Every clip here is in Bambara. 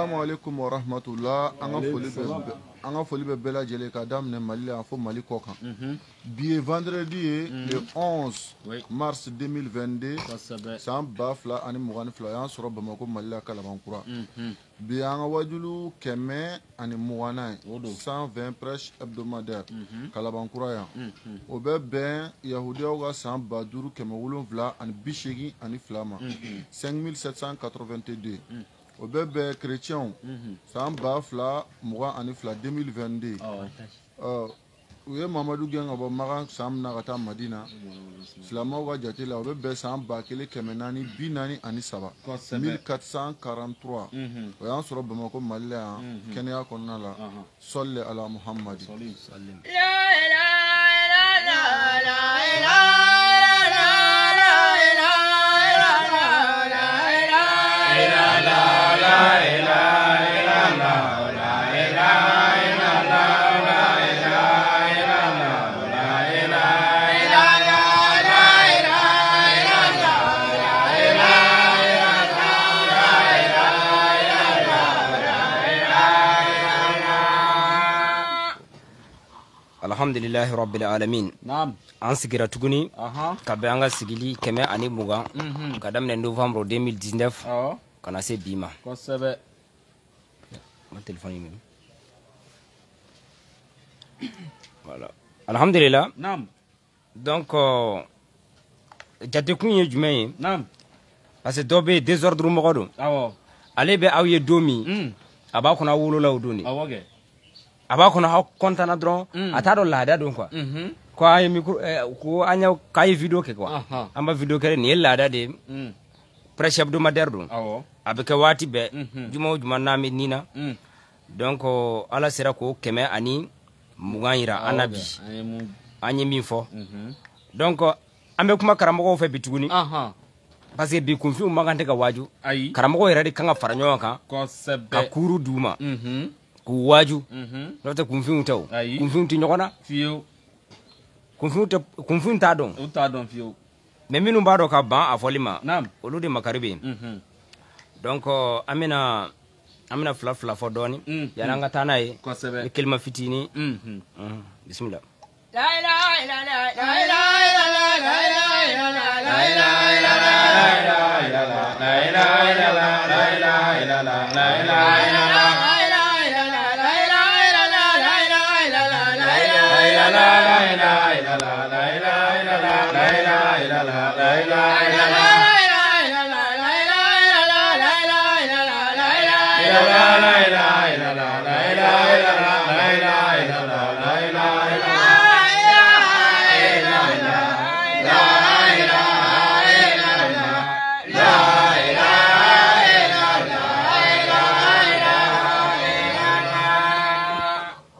Assalamu alaikum wa rahmatullah. Anga foli be bela jele ka damne Mali a fo Mali kokan. Bi vendredi le 11 mars 2022 san ba fila ani mugani fila yan sɔrɔ Bamako Mali la Kalabankura. Bi anga wajulu kɛmɛ ani mugana 120 prêche hebdomadaire Kalabankura yan. O bɛ bɛn Yahudiyaw ka san ba duuru kɛmɛ wolonwula ani bi seegin ani fila ma 5782. O bɛ bɛn chrétien san ba fila mugan ani fila 2022. U ye Mamadu gɛn ka bɔ Magan san min na ka taa Madina. Silamɛw ka jate la o bɛ bɛn san ba kelen kɛmɛ naani bi naani ani saba 1443. O y'an sɔrɔ Bamako Mali la yan kɛnɛya kɔnɔna la. Sɔli ala Muhamadi. Alhamdulillahi rabbil alamin. Naam. An sigira tuguni ka bɛn an ka sigili kɛmɛ ani mugan ka daminɛ novembre 2019 kana se bi ma. Kosɛbɛ. Ma téléphone yi même. Voilà. Alhamdulillah. Naam. Donc jate kun ye jumɛn ye? Naam. Parce que dɔ bɛ désordre mɔgɔ don. Awɔ. Ale bɛ aw ye don min a b'a kɔnɔ wolola o don de. Awɔ kɛ. A b'a kɔnɔ aw kɔntana dɔrɔn a t'a dɔn laada don quoi. Ko a ye micro ko an y'aw k'a ye vidéo kɛ quoi. An b'a vidéo kɛ nin ye laada de ye. Prêche hebdomadaire don. Awɔ. A bɛ kɛ waati bɛɛ juma o juma n'an bɛ nin na. Donc ala sera k'o kɛmɛ ani mugan yira an na bi. An ye min fɔ. Donc an bɛ kuma karamɔgɔw fɛ bi tuguni. Parce que bi kunfinw man kan tɛ ka waaju. Ayi. Karamɔgɔw yɛrɛ de kan ka fara ɲɔgɔn kan. Kosɛbɛ. Ka kuuru d'u ma. K'u waaju n'o tɛ kunfinw tɛ o kunfinw tɛ ɲɔgɔn na fiyewu kunfinw t'a dɔn u t'a dɔn fiyewu mais minnu b'a dɔn ka ban a fɔli ma olu de makari bɛ yen donc an bɛna fila fila fɔ dɔɔni yanni an ka taa n'a ye ni kelima fitinin bisimila.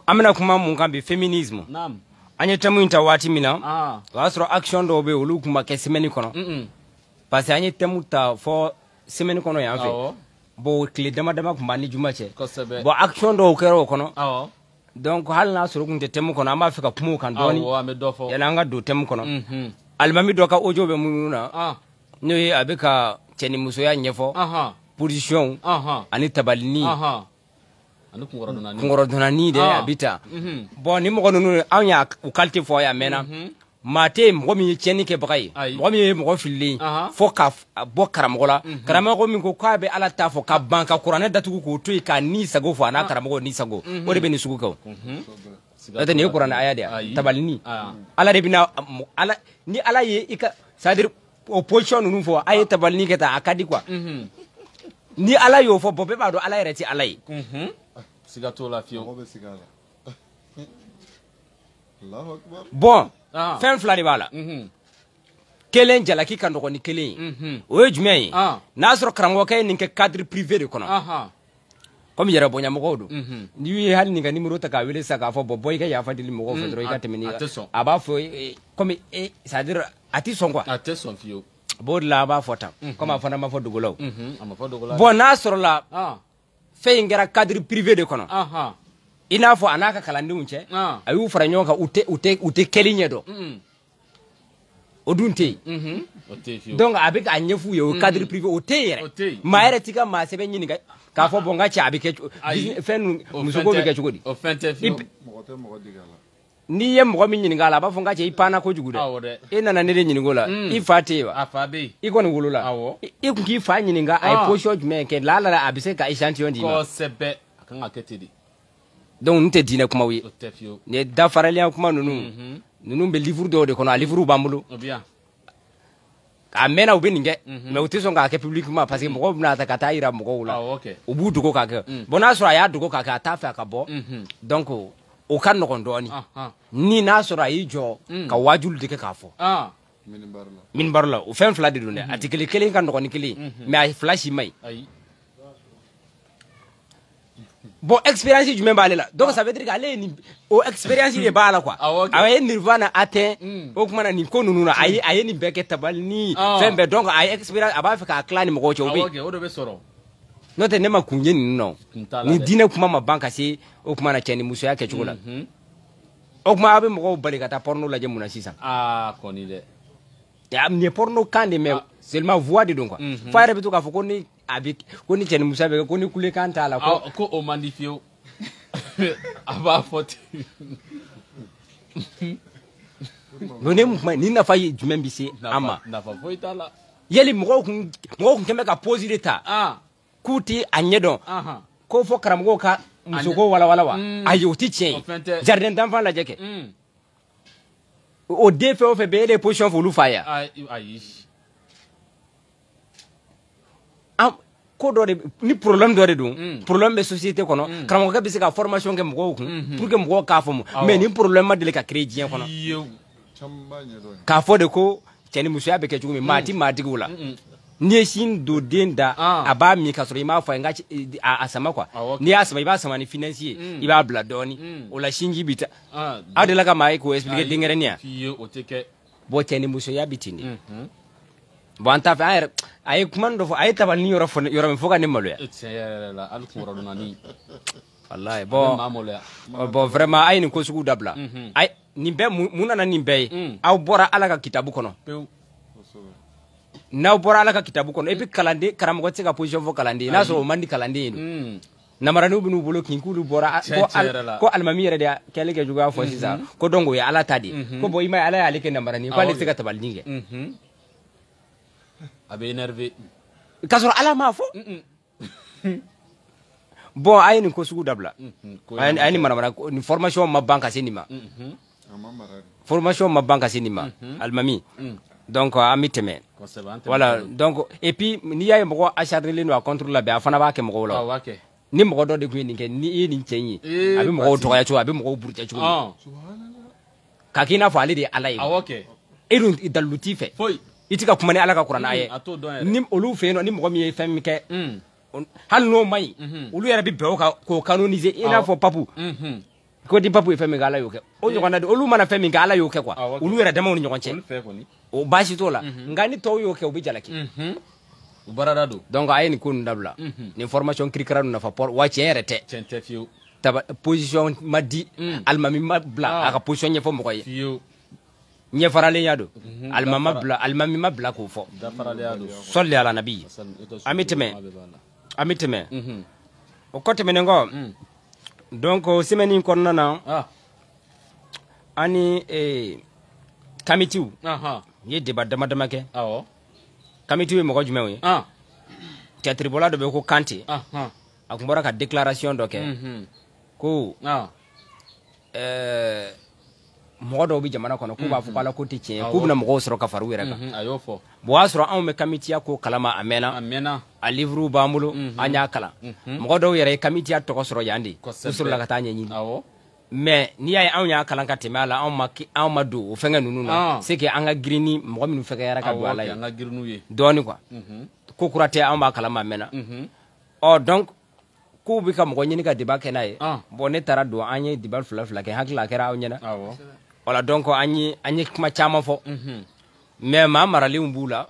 Amina kuma mun kan bi féminisme. Naam. An ye thème in ta waati min na o y'a sɔrɔ action dɔw bɛ yen olu kun ma kɛ semaine kɔnɔ parce que an ye thème ta fɔ semaine kɔnɔ yan fɛ bon tile dama dama kun b'an ni juma cɛ bon action dɔw kɛra o kɔnɔ donc hali n'a sɔrɔ kun tɛ thème kɔnɔ an b'a fɛ ka kuma o kan dɔɔni yanni an ka don thème kɔnɔ alimami dɔ ka audio bɛ minnu na n'o ye a bɛ ka cɛ ni musoya ɲɛfɔ position ani tabalini kunkɔrɔdonnani de a bɛ taa bon ni mɔgɔ ninnu anw y'a u qualité fɔ yan mɛnna maa tɛ mɔgɔ min ye tiɲɛni kɛbaga ye mɔgɔ min ye mɔgɔ fililen fɔ ka bɔ karamɔgɔ la karamɔgɔ min ko k'a bɛ ala ta fɔ ka ban ka kuranɛ datugu k'o to yen k'a ni sago fɔ a n'a karamɔgɔ ni sago o de bɛ nin sugu kɛ o n'o tɛ nin ye kuranɛ aya de ye tabalini ala de bɛna ni ala ye i ka c'est à dire o position ninnu fɔ a ye tabalini kɛ tan a ka di quoi ni ala y'o fɔ bɔn bɛɛ b'a dɔn ala yɛrɛ tɛ ala ye. Siga t'o la fiyewu. Bon fɛn fila de b'a la kelen jalaki ka nɔgɔn ni kelen ye o ye jumɛn ye n'a sɔrɔ karamɔgɔkɛ ye nin kɛ cadre privé de kɔnɔ comme yɛrɛ bonyamɔgɔw don n'i ye hali nin ka numéro ta k'a wele sisan k'a fɔ bɔn i ka yafa deli mɔgɔw fɛ dɔrɔn i ka tɛmɛ n'i a b'a fɔ comme c'est à dire a tɛ sɔn quoi a tɛ sɔn fiyewu b'o de la a b'a fɔ tan comme a fana ma fɔ dogolaw bon n'a sɔrɔ la fɛn in kɛra cadre privé de kɔnɔ i n'a fɔ a n'a ka kalandenw cɛ a y'u fara ɲɔgɔn kan u tɛ kɛli ɲɛ dɔn o dun te donc avec a ɲɛfu ye o cadre privé o te yɛrɛ maa yɛrɛ ti ka maa sɛbɛn ɲini k'a fɔ bon n ka cɛ a bɛ kɛ fɛn muso ko bɛ kɛ cogo di n'i ye mɔgɔ min ɲininka a la a b'a fɔ n ka cɛ i panna kojugu dɛ e nana ne de ɲininka o la i fa tɛ yen wa i kɔni wolola i kun k'i fa ɲininka a ye position jumɛn kɛ lala a bɛ se ka échantillon d'i ma donc n tɛ diinɛ kumaw ye nin ye dafaraliya kuma ninnu ninnu bɛ livre dɔw de kɔnɔ a livre b'an bolo a mɛnna u bɛ nin kɛ mais u tɛ sɔn k'a kɛ publiquement parce que mɔgɔw bɛna ta ka taa yira mɔgɔw la u b'u dogo k'a kɛ bon n'a sɔrɔ a y'a dogo k'a kɛ a t'a fɛ a ka bɔ donc o ka nɔgɔn dɔɔni ni n'a sɔrɔ a y'i jɔ ka wajulu de kɛ k'a fɔ minibaro la o fɛn fila de don dɛ a tɛ kelen ka nɔgɔn ni kelen mais a fila si man ɲi bon expérience jumɛn b'ale la donc ça veut dire que ale ye nin o expérience de b'a la quoi a ye nirvana atteint o tuma na nin ko ninnu na a ye nin bɛɛ kɛ tabali ni fɛn bɛɛ donc a ye expérience a b'a fɛ k'a tila ni mɔgɔw cɛ o bɛ yen n'o tɛ ne ma kun ye ninnu na ni diinɛ kuma ma ban ka se o tuma na cɛ ni musoya kɛcogo la o tuma a bɛ mɔgɔw bali ka taa porno lajɛ mun na sisan nin ye porno kan de mais seulement voix de don quoi f'a yɛrɛ bɛ to k'a fɔ ko ni ko ni cɛ ni musoya bɛ kɛ ko ni kulekan t'a la ko o man di fiyewu a b'a fɔ ten ni nafa ye jumɛn bɛ se an ma nafa foyi t'a la yali mɔgɔw kun kɛn bɛ ka pose de ta k'u tɛ a ɲɛ dɔn ko fɔ karamɔgɔw ka muso ko walawala wa ayi o tɛ tiɲɛ ye jardin d'enfant lajɛ kɛ o den fɛn o fɛn bɛ e de ye position fɔ olu fa ye ayi ko dɔ de ni problème dɔ de don problème bɛ société kɔnɔ karamɔgɔkɛ bɛ se ka formation kɛ mɔgɔw kun pour que mɔgɔw k'a faamu mais ni problème ma deli ka créer diɲɛ kɔnɔ k'a fɔ de ko cɛ ni musoya bɛ kɛ cogo min maa ti maa digiw la n'i ye sin don den da a b'a min ka sɔrɔ i m'a fɔ a ye a sama quoi n'i y'a sama i b'a sama ni finesse ye i b'a bila dɔɔni o la sinji bɛ taa aw delila ka maa ye k'o expliquer denkɛrɛnin yan bon cɛ ni musoya bɛ ten de bon an t'a fɛ an yɛrɛ a ye kuma dɔ fɔ a ye tabali ni yɔrɔ min fo ka ne maloya wallahi bon vraiment a ye nin ko sugu dabila nin bɛɛ mun nana nin bɛɛ ye aw bɔra ala ka kitabu kɔnɔ n'aw bɔra ala ka kitabu kɔnɔ et puis kalanden karamɔgɔ tɛ se ka position fɔ kalanden n'a sɔrɔ o man di kalanden ye don namaraniw bɛ n'u bolo kin k'ulu bɔra ko alimami yɛrɛ de y'a kɛlen kɛ juguya fɔ sisan ko donc o ye ala ta de ye ko bon i ma ye ala y'ale kɛ namarani ko ale tɛ se ka tabalinin kɛ a bɛ énervé k'a sɔrɔ ala m'a fɔ bon a ye nin ko sugu dabila a ye nin manamana ni formation ma ban ka se nin ma formation ma ban ka se nin ma alimami donc an bɛ tɛmɛ voilà donc et puis n'i y'a ye mɔgɔ acharnelen don a contre la bɛɛ a fana b'a kɛ mɔgɔw la ni mɔgɔ dɔ de tun ye nin kɛ ni i ye nin cɛ in ye a bɛ mɔgɔw dɔgɔya cogo a bɛ mɔgɔw buruja cogo k'a k'i n'a fɔ ale de ye ala ye e dun dalilu t'i fɛ i tɛ ka kuma ni ala ka kuranɛ ye ni olu fɛ yen nɔ ni mɔgɔ min ye fɛn min kɛ hali n'o ma ɲi olu yɛrɛ bɛ bɛn o kan k'o canoniser i n'a fɔ papu ko di papu ye fɛn min kɛ ala y'o kɛ o ɲɔgɔnna de olu mana fɛn min kɛ ala y'o kɛ quoi olu yɛrɛ damaw ni ɲɔgɔn cɛ o baasi t'o la nka ni tɔw y'o kɛ u bɛ jalaki u barada don donc a ye nin ko ninnu dabila nin formation kirikara ninnu nafa wa tiɲɛ yɛrɛ tɛ fiyewu position ma di alimami ma bila a ka position ɲɛfɔ mɔgɔ ye ɲɛfaralenya don alimami ma bila k'o fɔ sɔli ala nabi an bɛ tɛmɛ o kɔ tɛmɛnen kɔ donc semaine in kɔnɔna na an ni kamitiw ye débat dama dama kɛ kamitiw ye mɔgɔ jumɛnw ye cɛtiribɔla dɔ bɛ ko kante a tun bɔra ka déclaration dɔ kɛ ko mɔgɔ dɔw bɛ jamana kɔnɔ k'u b'a fɔ ko ala ko tɛ tiɲɛ k'u bɛna mɔgɔw sɔrɔ ka fara u yɛrɛ kan bon o y'a sɔrɔ anw bɛ kamitiya ko kalama a mɛnna a livre b'an bolo an y'a kalan mɔgɔ dɔw yɛrɛ ye kamitiya tɔgɔ sɔrɔ yan de u sɔrɔla ka taa ɲɛɲini mais n'i y'a ye anw y'a kalan ka tɛmɛ a la anw ma don o fɛngɛ ninnu na c'est que an ka girin ni mɔgɔ minnu fɛgɛyara ka don a la ye dɔɔni quoi ko kura tɛ anw b'a kalama a mɛnna donc k'u bɛ ka mɔgɔ ɲini ka débat kɛ n'a ye bon ne taara don an ye débat fila kɛ hakili a kɛra aw ɲɛna voilà donc an ye kuma caman fɔ mais maa maralenw b'u la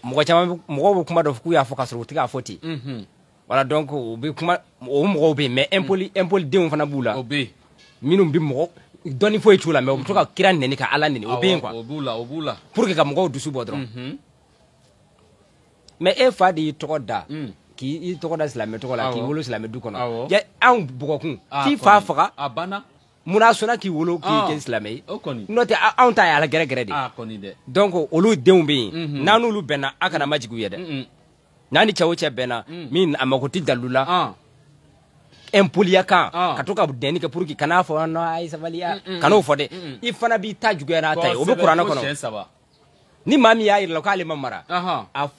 mɔgɔw bɛ kuma dɔ fɔ k'u y'a fɔ ka sɔrɔ u tɛ k'a fɔ ten voilà donc u bɛ kuma o mɔgɔw bɛ yen mais impoli denw fana b'u la minnu bɛ doni foyi t'u la mais u bɛ to ka kira nɛni ka ala nɛni o bɛ yen quoi o b'u la pour que ka mɔgɔw dusu bɔ dɔrɔn mais e fa de y'i tɔgɔ da k'i tɔgɔ da silamɛ tɔgɔ la k'i wolo silamɛ du kɔnɔ ya anw bɔgɔkun k'i fa faga a banna munna sɔnna k'i wolo k'i kɛ silamɛ ye n'o tɛ anw ta ye ala gɛrɛgɛrɛ de donc olu denw bɛ yen n'an n'olu bɛnna a kana majigin u ye dɛ n'a ni cɛ o cɛ bɛnna min a mako tɛ dalu la impoliya kan ka to ka dɛnni kɛ pour que kana fɔ non ayi sabaliya kan'o fɔ dɛ i fana b'i ta juguya n'a ta ye o bɛ kuranɛ kɔnɔ ni maa min y'a yira la k'ale ma mara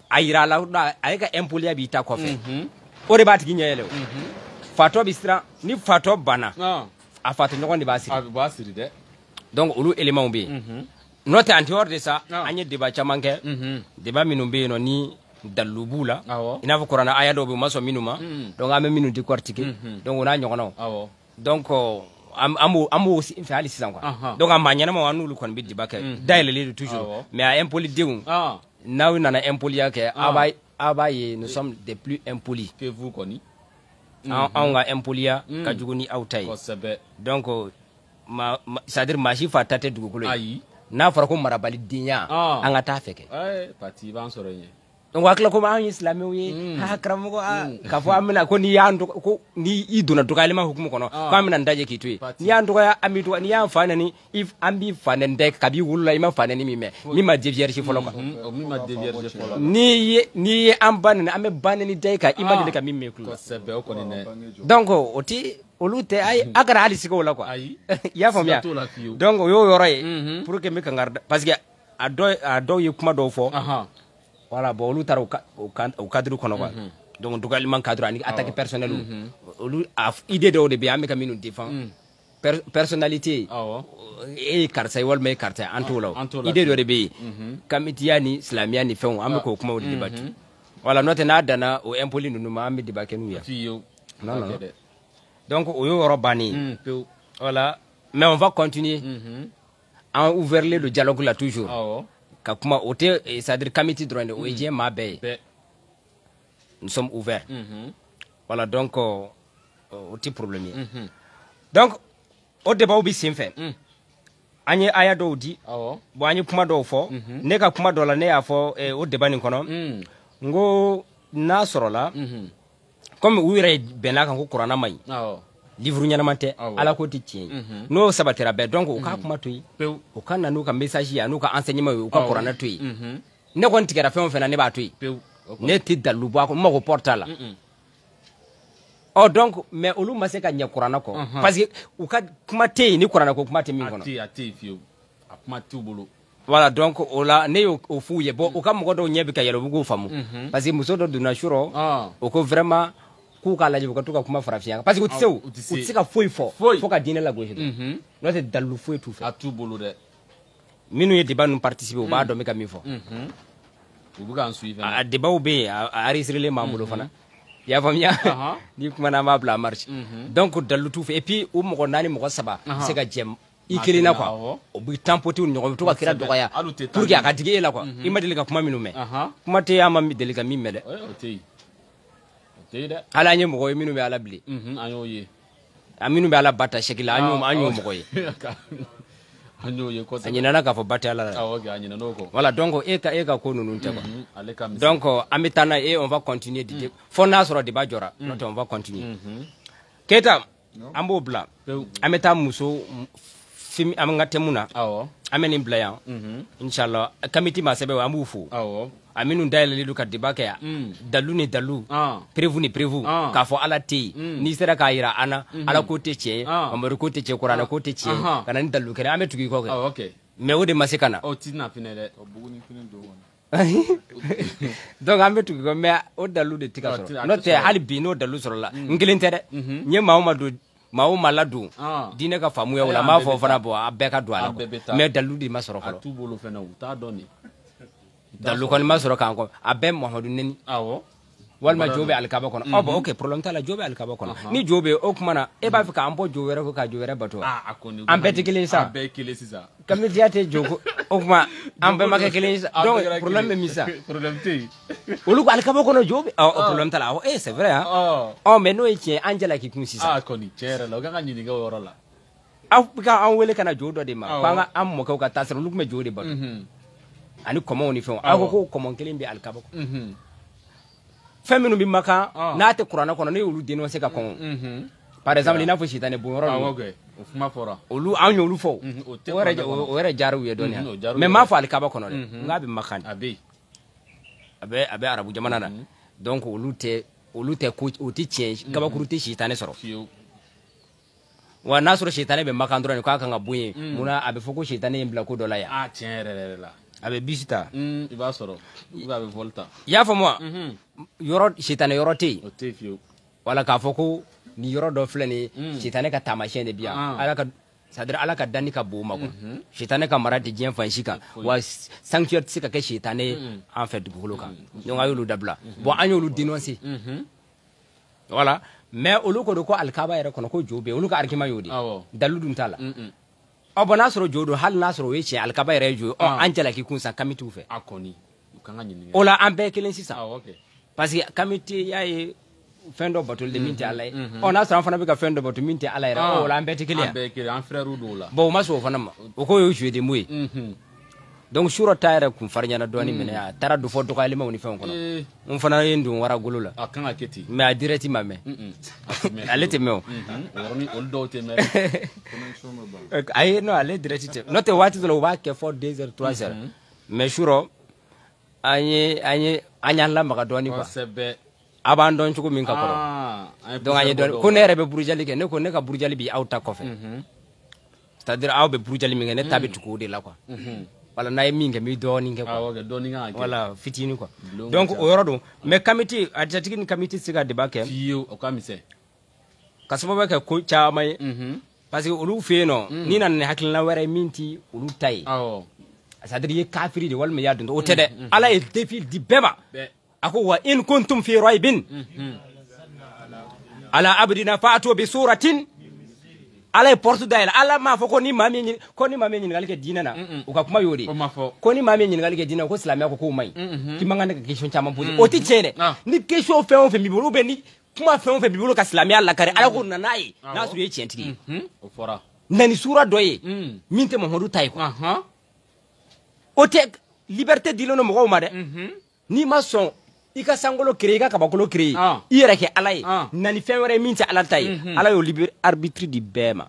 a yira la a ye ka impoliya b'i ta kɔfɛ o de b'a tigi ɲɛ yɛlɛ o fatɔ bɛ siran ni fatɔ banna a fatɔ ɲɔgɔn de b'a siri dɛ donc olu éléments bɛ yen n'o tɛ en dehors de ça an ye débat caman kɛ débat minnu bɛ yen nɔ ni dalu b'u la i n'a fɔ kuranɛ aya dɔw bɛ yen u ma sɔn minnu ma donc an bɛ minnu décortiquer donc o n'a ɲɔgɔnnaw donc an b'o fɛ hali sisan quoi donc a maa ɲɛnamaw an n'olu kɔni bɛ débat kɛ dayɛlɛlen don toujours mais a impolidenw n'aw nana impoliya kɛ a b'a ye nous sommes des plus impolis que vous kɔni anw ka impoliya ka jugu ni aw ta ye donc c'est à dire maa si fa ta tɛ dugukolo ye n'a fɔra ko marabalidenya an ka taa fɛ kɛ pati b'an sɔrɔ yen donc hakili ko anw ye silamɛw ye karamɔgɔ k'a fɔ an bɛna ko ni i donna dɔgɔyalima hukumu kɔnɔ ko an bɛna n daje k'i to yen n'i y'an dɔgɔya an b'i dɔgɔya n'i y'an fa nɛni an b'i fa nɛni dɛ kab'i wolola i ma fa nɛni min mɛn min ma dévierge fɔlɔ quoi n'i ye an ba nɛni an bɛ ba nɛni da i kan i ma deli ka min mɛn kulo donc o tɛ olu tɛ a kana hali sigi o la quoi i y'a faamuya donc o y'o yɔrɔ ye pour que n bɛ kankari parce que a dɔw ye kuma dɔw fɔ voilà bon olu taara o cadre kɔnɔ quoi donc dɔgɔyalima cadre ani attaque personnelle olu idée dɔw de bɛ yen an bɛ ka minnu défend personnalité e ye karisa ye walima e ye karisa ye an t'o la o idée dɔ de bɛ yen kamitiya ni silamɛya ni fɛnw an bɛ k'o kumaw de débatti voilà n'o tɛ n'a danna o impoli ninnu ma an bɛ débat kɛ n'u ye non non donc o y'o yɔrɔ bannen voilà mais on va continuer an ouvert le dialogue là toujours ka kuma o tɛ c'est-à-dire comité dɔrɔn de o ye diɲɛ maa bɛɛ ye nous sommes ouverts voilà donc o tɛ problème ye donc o débat bɛ sen fɛ an ye aya dɔw di bon an ye kuma dɔw fɔ ne ka kuma dɔ la ne y'a fɔ o débat nin kɔnɔ n ko n'a sɔrɔla comme u yɛrɛ bɛnna kan ko kuranɛ ma ɲi livre ɲɛnama tɛ ala ko tɛ tiɲɛ ye n'o sabatira bɛɛ donc u k'a kuma to yen u ka na n'u ka message ye n'u ka enseignement ye u ka kuranɛ to yen ne kɔni tigɛra fɛn o fɛn na ne b'a to yen ne tɛ dalu bɔ a kɔ n mago porte a la donc mais olu ma se ka ɲɛ kuranɛ kɔ parce que u ka kuma tɛ yen ni kuranɛ ko kuma tɛ min kɔnɔ a tɛ yen fiyewu a kuma t'u bolo voilà donc o la ne y'o f'u ye bon u ka mɔgɔ dɔw ɲɛ bɛ ka yɛlɛ u bɛ k'o faamu parce que muso dɔ donna surɔ o ko vraiment k'u k'a lajɛ u ka to ka kuma farafinya kan parce que u tɛ se ka foyi fɔ fo ka diinɛ lagosi n'o tɛ dalu foyi t'u fɛ a t'u bolo dɛ minnu ye débat ninnu participer u b'a dɔn n bɛ ka min fɔ u bɛ k'an suivre a débatw bɛ yen a enregistrelen b'an bolo fana i y'a faamuya ni kumana an b'a bila en marche donc dalu t'u fɛ et puis o mɔgɔ naani mɔgɔ saba bɛ se ka jɛ i kelen na quoi o bɛ tempoter u ni ɲɔgɔn bɛ to ka kira dɔgɔya pour que a ka digi e la quoi i ma deli ka kuma minnu mɛn kuma tɛ an ma deli ka min mɛn dɛ ala an ye mɔgɔ ye minnu bɛ ala bile an y'o ye a minnu bɛ ala bata sɛki la an y'o mɔgɔ ye an y'o ye kosɛbɛ a ɲinana k'a fɔ ba tɛ ala la a ɲinana o kɔ voilà donc e ka ko ninnu tɛ quoi donc an bɛ taa n'a ye on va continuer de fo n'a sɔrɔ débat jɔra n'o tɛ on va continuer Keita an b'o bila an bɛ taa muso film an ka thème na an bɛ nin bila yan inchallah comité ma sɛbɛn an b'u fo a minnu dayɛlɛlen don ka débat kɛ yan dalu ni dalu prévu ni prévu k'a fɔ ala tɛ yen n'i sera k'a jira an na ala ko tɛ tiɲɛ ye mamadu ko tɛ tiɲɛ kuranɛ ko tɛ tiɲɛ ye ka na ni dalu kɛnɛ an bɛ tugu i kɔ kɛ mais o de ma se ka na donc an bɛ tugu i kɔ mais o dalu de tɛ ka sɔrɔ n'o tɛ hali bi n'o dalu sɔrɔla n kelen tɛ dɛ n ye maa o maa don maa o maa ladon diinɛ ka faamuya o la n b'a fɔ fana bɔ a bɛɛ ka don a la mais dalu de ma sɔrɔ fɔlɔ dalu kɔni ma sɔrɔ k'an kɔ a bɛɛ Muhamadu neni walima jo bɛ alikaba kɔnɔ bon ok problème t'a la jo bɛ alikaba kɔnɔ ni jo bɛ o tuma na e b'a fɛ k'an bɔ jo wɛrɛ ko ka jo wɛrɛ bato an bɛɛ tɛ kelen sa kamitiya tɛ jo ko o tuma an bɛɛ ma kɛ kelen sa donc problème bɛ min sa olu ko alikaba kɔnɔ jo bɛ problème t'a la c'est vrai hein mais n'o ye tiɲɛ an jala k'i kun sisan Afrika an wele kana jodo de ma panga am mo ka tasra lu me jode ba ani comment on y fait ko comment kelen bi alkaba ko feminu bi maka na te qur'ana kono ne ulu dino se ka kon par exemple ina fo shitane bo ro o fuma fora olu an yolu fo o re jaru ye doni mais ma fo alkaba kono de ngabi makani abe arabu jamana na donc olu te ko o ti change kaba kuru te shitane soro wa nasoro shitane be makandro ni ko aka ngabuye muna abe fo ko shitane mbla ko dola ya tiens la abe bisita il va soro il va volta ya fo moi yoro shitane yoro te o te fio wala ka fo ko ni yoro do flani shitane ka tamashen de biya alaka sadira alaka dani ka bo mako shitane ka marati jien fanshika wa sanctuary sika ke shitane en fait goloka donc ayulu dabla bon anyolu dénoncer voilà mais oluko do ko alkaba yere kono ko jobe oluko arkima yodi daludun tala abona soro jodo hal nasoro weche alkaba yere jo anjala ki kunsa kamitu fe akoni kanga nyini ola ambe kelen sisa okay parce que kamiti yae fendo batol de minti alay on a san fana be ka fendo batol minti alay ola ambe te kelen ambe kelen en frère do la bon maso fana ma o ko yo jouer de moy donc shuro tayra kun farnya na doni mena ya tara do foto ka lima woni fen kono on fana yendu wara gulula akanga keti mais a direct mame alete meo oroni oldo te me ay no ale direct te no te wati do wa ke 4 days or 3 heures mais shuro anya la maka doni kwa sebe abandon chuko min ka koro donc anya doni ko ne rebe burujali ke ne ko ne ka burujali bi auta kofe c'est-à-dire aw be burujali mi ne tabi tuko de la quoi wala nay minge mi doni nge quoi wala fitini quoi donc o yorodo mais committee adjacent committee siga de bakem fiyo o kamise kasabo ba ka ko chaamay parce que olu fe no ni nan ne hakilna wara minti olu tay c'est-à-dire ye kafiri de wal me yadun o tede ala e défi di beba ako wa in kuntum fi raibin ala abdina fa'atu bi suratin ala portu daila ala ma fo ko ni mami ni ngalike dina na uka kuma yodi ko ni mami ni ngalike dina ko islamia ko mai ki mangane ka question chama podi o ti chene ni question fe on fe mi bulu be ni kuma fe on fe bibulu ka islamia la kare ala ko na nai na su ye chenti o fora nani sura doye minte mo hodu tay ko o te liberté dilono mo ko ma de ni ma son ika sangolo créé ka bakolo créé ira ke alay nani fenwere minti ala tay ala yo libre arbitre di bema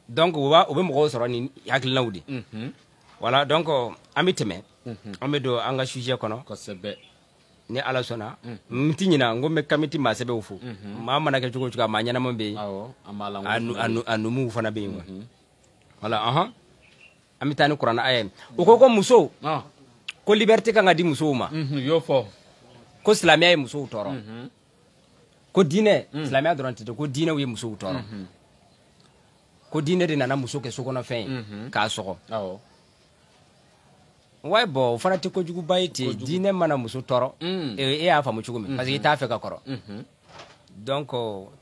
donc o be mo soro ni yakil nawdi voilà donc amiteme amedo anga sujet kono ko sebe ni ala sona mtinyina ngombe kamiti masebe ufu mama na ke chuko chuka manyana mombe amala anu mu fana be ngwa voilà amitani qur'ana ayem ko muso ko liberté ka ngadi muso ma yo fo ko islamia e muso toro ko dine islamia dorante ko dine wi muso toro ko dine de nana muso ke sokona fen ka soko way bo farati ko jugu bayiti dine mana muso toro e afa mu chugo mi parce que ta fe ka koro donc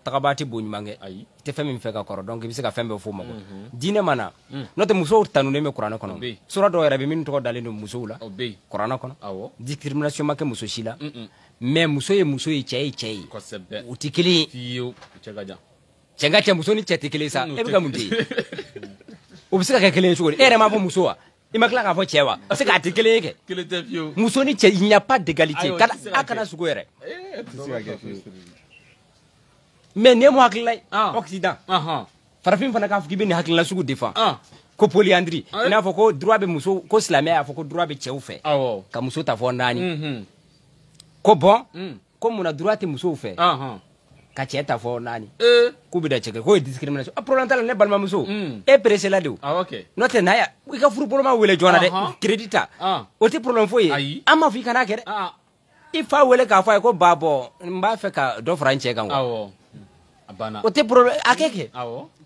takabati bo nyumange te femi fe ka koro donc bisika fembe fo mako dine mana note muso tanu ne me qur'ana kono sura do yarabe min to dalendo muso la qur'ana kono discrimination make muso shila mais muso ye chei ko sebe utikili fiyo chagaja chenga muso ni chetikili sa e biga mundi ubisika ka kelen chugo ere ma fo muso wa imakla ka fo chewa se ka tikili ke kile te fiyo muso ni il n'y a pas d'égalité kada akana sugo ere mais ne mo hakilay occident farafin fana ka fuki be ni hakilay sugu defa ko polyandrie ina fo ko droit be muso ko islamia fo ko droit be chew fe ka muso ta fo nani ko bon ko muna droit te muso fe ka cheta fo nani ku bi da cheke ko discrimination problème tala ne balma muso e pressé la do note na ya wi ka furu problème wele jona de credita o te problème fo ye ama fi kana kere ifa wele ka fa ko babo mba fe ka do franche kan abana o te problème akeke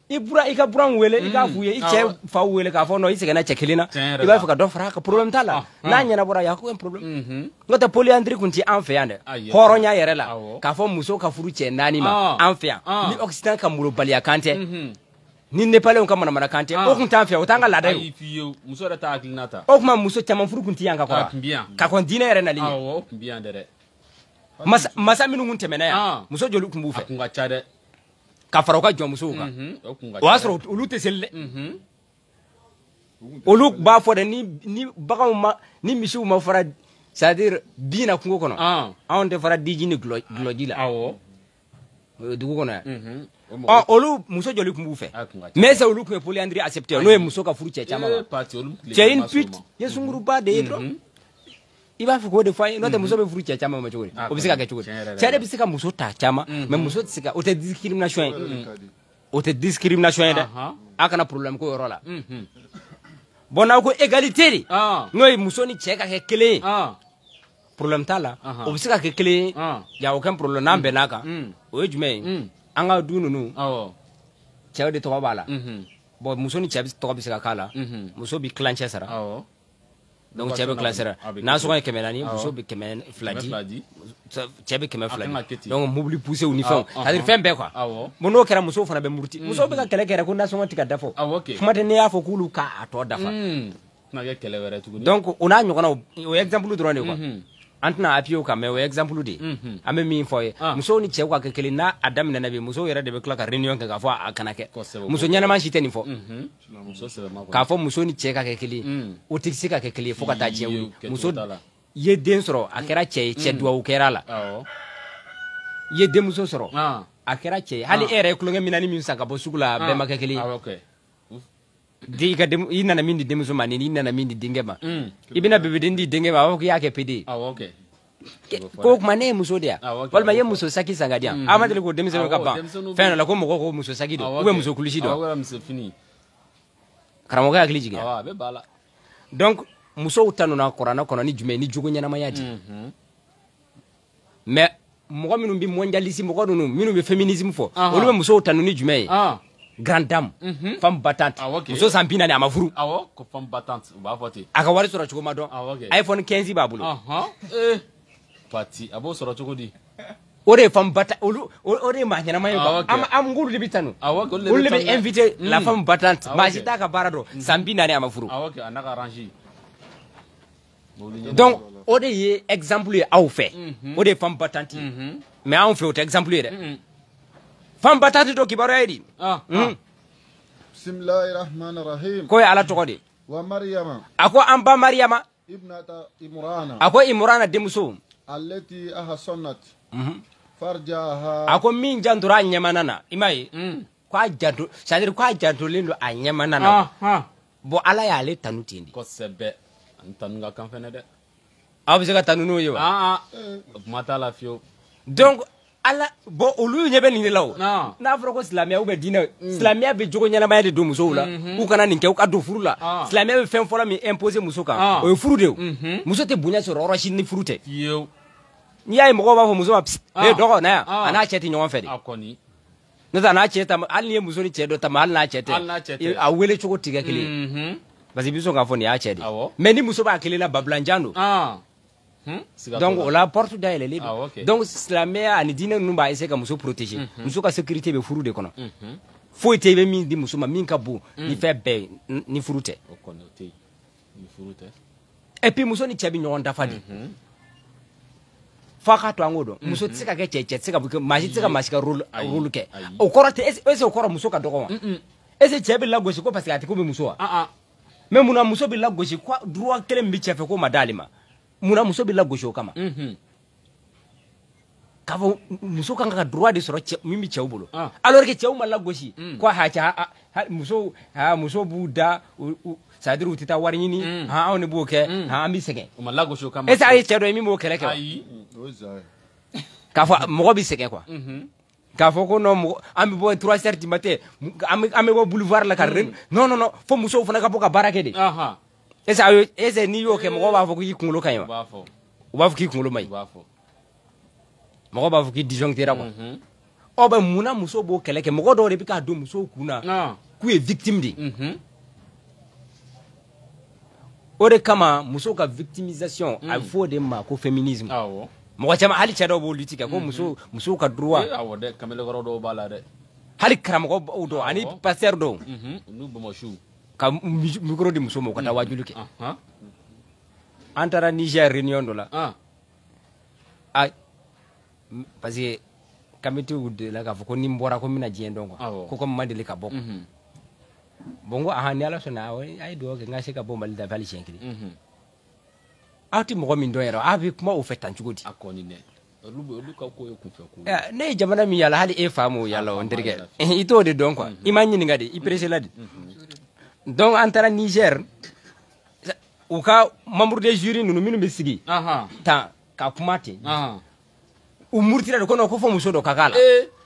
ibura ika buran wele ika fuye iche fa wele ka fo no ise kana chekelina iba fa ka do fra ka problème tala na nyana bura ya ko un problème ngote polyandrie kunti enfe yande horonya yere la ka fo muso ka furu che nani ma enfe ni occident ka mulo balia kante ni nepalais on ka mana kante o kunta enfe o tanga lada yo muso da ta aklinata o kuma muso chama furu kunti yanga ko ka kon dina yere na linye mbia ndere masa minu kunte mena ya muso jolu kumbu fe kunga chade ka fara u ka jɔnmusow kan o y'a sɔrɔ olu tɛ seli dɛ olu b'a fɔ dɛ ni baganw ma ni misiw ma fara c'est-à-dire bin na kungo kɔnɔ anw tɛ fara diji ni gulɔji la dugu kɔnɔ yan olu muso joli tun b'u fɛ mais est-ce que olu tun ye polyandrie accepté n'o ye muso ka furu cɛ caman ma cɛ une pute ye sunguruba de ye dɔrɔn i b'a fɔ k'o de fɔ an ye n'o tɛ muso bɛ furu cɛ caman ma cogo di o bɛ se ka kɛ cogo di cɛ de bɛ se ka muso ta caman mais muso tɛ se ka o tɛ discrimination ye o tɛ discrimination ye dɛ a kana problème ko yɔrɔ la bon n'aw ko égalité de n'o ye muso ni cɛ ka kɛ kelen ye problème t'a la o bɛ se ka kɛ kelen ye y a aucun problème n'an bɛnn'a kan o ye jumɛn ye an ka du ninnu cɛw de tɔgɔ b'a la bon muso ni cɛ tɔgɔ bɛ se ka k'a la muso bɛ kilancɛ sara donc cɛ bɛ kilancɛ sara n'a sɔngɔ ye 400 muso bɛ 200 di cɛ bɛ 200 di donc mobili poussé ni fɛnw c'est-à-dire fɛn bɛɛ quoi bon n'o kɛra musow fana bɛ muruti musow bɛ ka kɛlɛ kɛ ko nasɔngɔ tɛ ka dafa kuma tɛ ne y'a fɔ k'olu k'a tɔ dafa donc o n'a ɲɔgɔnnaw o ye exemple dɔrɔn de quoi an tɛna appuyer o kan mais o ye exemple de ye an bɛ min fɔ ye musow ni cɛw ka kɛ kelen n'a a daminɛna bi musow yɛrɛ de bɛ tila ka réunion kɛ k'a fɔ a kana kɛ muso ɲɛnama si tɛ nin fɔ k'a fɔ muso ni cɛ ka kɛ kelen o tɛ se ka kɛ kelen ye fo ka taa diɲɛ wuli muso ye den sɔrɔ a kɛra cɛ ye cɛ duwawu kɛra a la i ye denmuso sɔrɔ a kɛra cɛ ye hali e yɛrɛ ye tulonkɛ minani min san ka bɔ sugu la a bɛɛ ma kɛ kelen ye i nana min di denmuso ma ni i nana min di denkɛ ma i bɛna bebeden di denkɛ ma a b'a fɔ k'i y'a kɛ PD ko kuma ne ye muso de yan walima i ye muso saki san ka di yan a ma deli k'o denmisɛnninw ka ban fɛn dɔ la ko mɔgɔ ko muso saki don ou bien muso kulusi don karamɔgɔ hakili jiginna donc musow tanuna kuranɛ kɔnɔ ni jumɛn ni jogo ɲɛnamaya di mais mɔgɔ minnu bɛ mondialisme mɔgɔ ninnu minnu bɛ féminisme fɔ olu bɛ musow tanu ni jumɛn ye grande dame femme battante muso san 40 a ma furu a ka wari sɔrɔ cogo ma dɔn iPhone 15 b'a bolo Pati a b'o sɔrɔ cogo di o de ye femme battante o de ye maa ɲɛnama ye quoi an ngulu de bɛ tanu olu de bɛ invité la femme battante maa si t'a ka baara dɔn san 40 a ma furu donc o de ye exemple ye aw fɛ o de ye femme battante mais anw fɛ o tɛ exemple ye dɛ femme battante dɔ kibaruya ye di bismillahirrahmanirrahim ko ye ala tɔgɔ de wa maryama a ko an ba mariyama ibnata imrana a ko imrana denmuso allati ahsanat farjaha a ko min jantora a ɲɛmana na i m'a ye ko a janto c'est-à-dire ko a jantolen don a ɲɛmana na bon ala y'ale tanu ten de kosɛbɛ ani tanu ka kan fɛnɛ dɛ aw bɛ se ka tanu n'o ye wa kuma t'a la fiyewu donc ala bon olu ɲɛ bɛ nin de la o n'a fɔra ko silamɛya ou bien diinɛ silamɛya bɛ jogo ɲɛnamaya de don musow la u kana nin kɛ u ka don furu la silamɛya bɛ fɛn fɔlɔ min imposer muso kan o ye furu de ye muso tɛ bonya sɔrɔ yɔrɔ si ni furu tɛ n'i y'a ye mɔgɔw b'a fɔ muso ma ee dɔgɔ na yan a n'a cɛ tɛ ɲɔgɔn fɛ de n'o tɛ a n'a cɛ ta hali ni ye muso ni cɛ dɔ ta hali n'a cɛ tɛ a wele cogo tɛ kɛ kelen ye parce que i bɛ sɔn k'a fɔ nin y'a cɛ de mais ni muso b'a kelen na babilanjan don donc o la porte dayɛlɛlen don donc silamɛya ani diinɛ ninnu b'a essayer ka muso protéger muso ka sécurité bɛ furu de kɔnɔ foyi tɛ i bɛ min di muso ma min ka bon ni fɛn bɛɛ ni furu tɛ et puis muso ni cɛ bɛ ɲɔgɔn dafa de f'a ka to an k'o dɔn muso tɛ se ka kɛ cɛ tɛ se ka kɛ maa si tɛ se ka maa si ka rôle kɛ o kɔrɔ tɛ est ce que o kɔrɔ muso ka dɔgɔ wa est ce que cɛ bɛ lagosi ko parce que a tɛ ko bɛ muso wa mais munna muso bɛ lagosi ko droit kelen min bɛ cɛ fɛ ko ma d'ale ma munna muso bɛ lagosi o kama k'a fɔ muso kan ka droit de sɔrɔ min bɛ cɛw bolo alors que cɛw ma lagosi ko muso b'u da c'est-à-dire u tɛ taa wari ɲini anw de b'o kɛ an bɛ sɛgɛn est ce que a ye cɛ dɔ ye min b'o kɛlɛ kɛ wa k'a fɔ mɔgɔ bɛ sɛgɛn quoi k'a fɔ ko non mɔgɔ an bɛ bɔ 3 heures du matin an bɛ bɔ boulevard la ka non non non fo musow fana ka bɔ ka baara kɛ de est ce que n'i y'o kɛ mɔgɔw b'a fɔ k'i kunkolo ka ɲi wa u b'a fɔ k'i kunkolo ma ɲi mɔgɔw b'a fɔ k'i disjonctera quoi ɔ bɛ munna muso b'o kɛlɛ kɛ mɔgɔ dɔw de bɛ k'a don musow kun na k'u ye victime de o de kama musow ka victimisation a bɛ fɔ o de ma ko féminisme mɔgɔ caman hali cɛ dɔw b'o lutte kɛ ko musow ka droit hali karamɔgɔ dɔw ani pasteur dɔw ka micro di muso ma u ka taa wajuli kɛ an taara Niger réunion dɔ la parce que kamiti de la ka fo ko ni mbora ko mina jien donc ko ko mandeli ka bok bongo ahani ala sona ay do ke ngase ka bo mali da vali chenkri ati mo min do yero abi kuma o fetan chugodi akoni ne luka ko yo kufa ko ne jamana mi yala hali e famu yala on dirge ito de donc quoi imagine ngadi I presse ladi donc antara Niger ou ka membre des jury nunu minu be sigi ta ka kumati o murtira de kono ko fo muso do kakala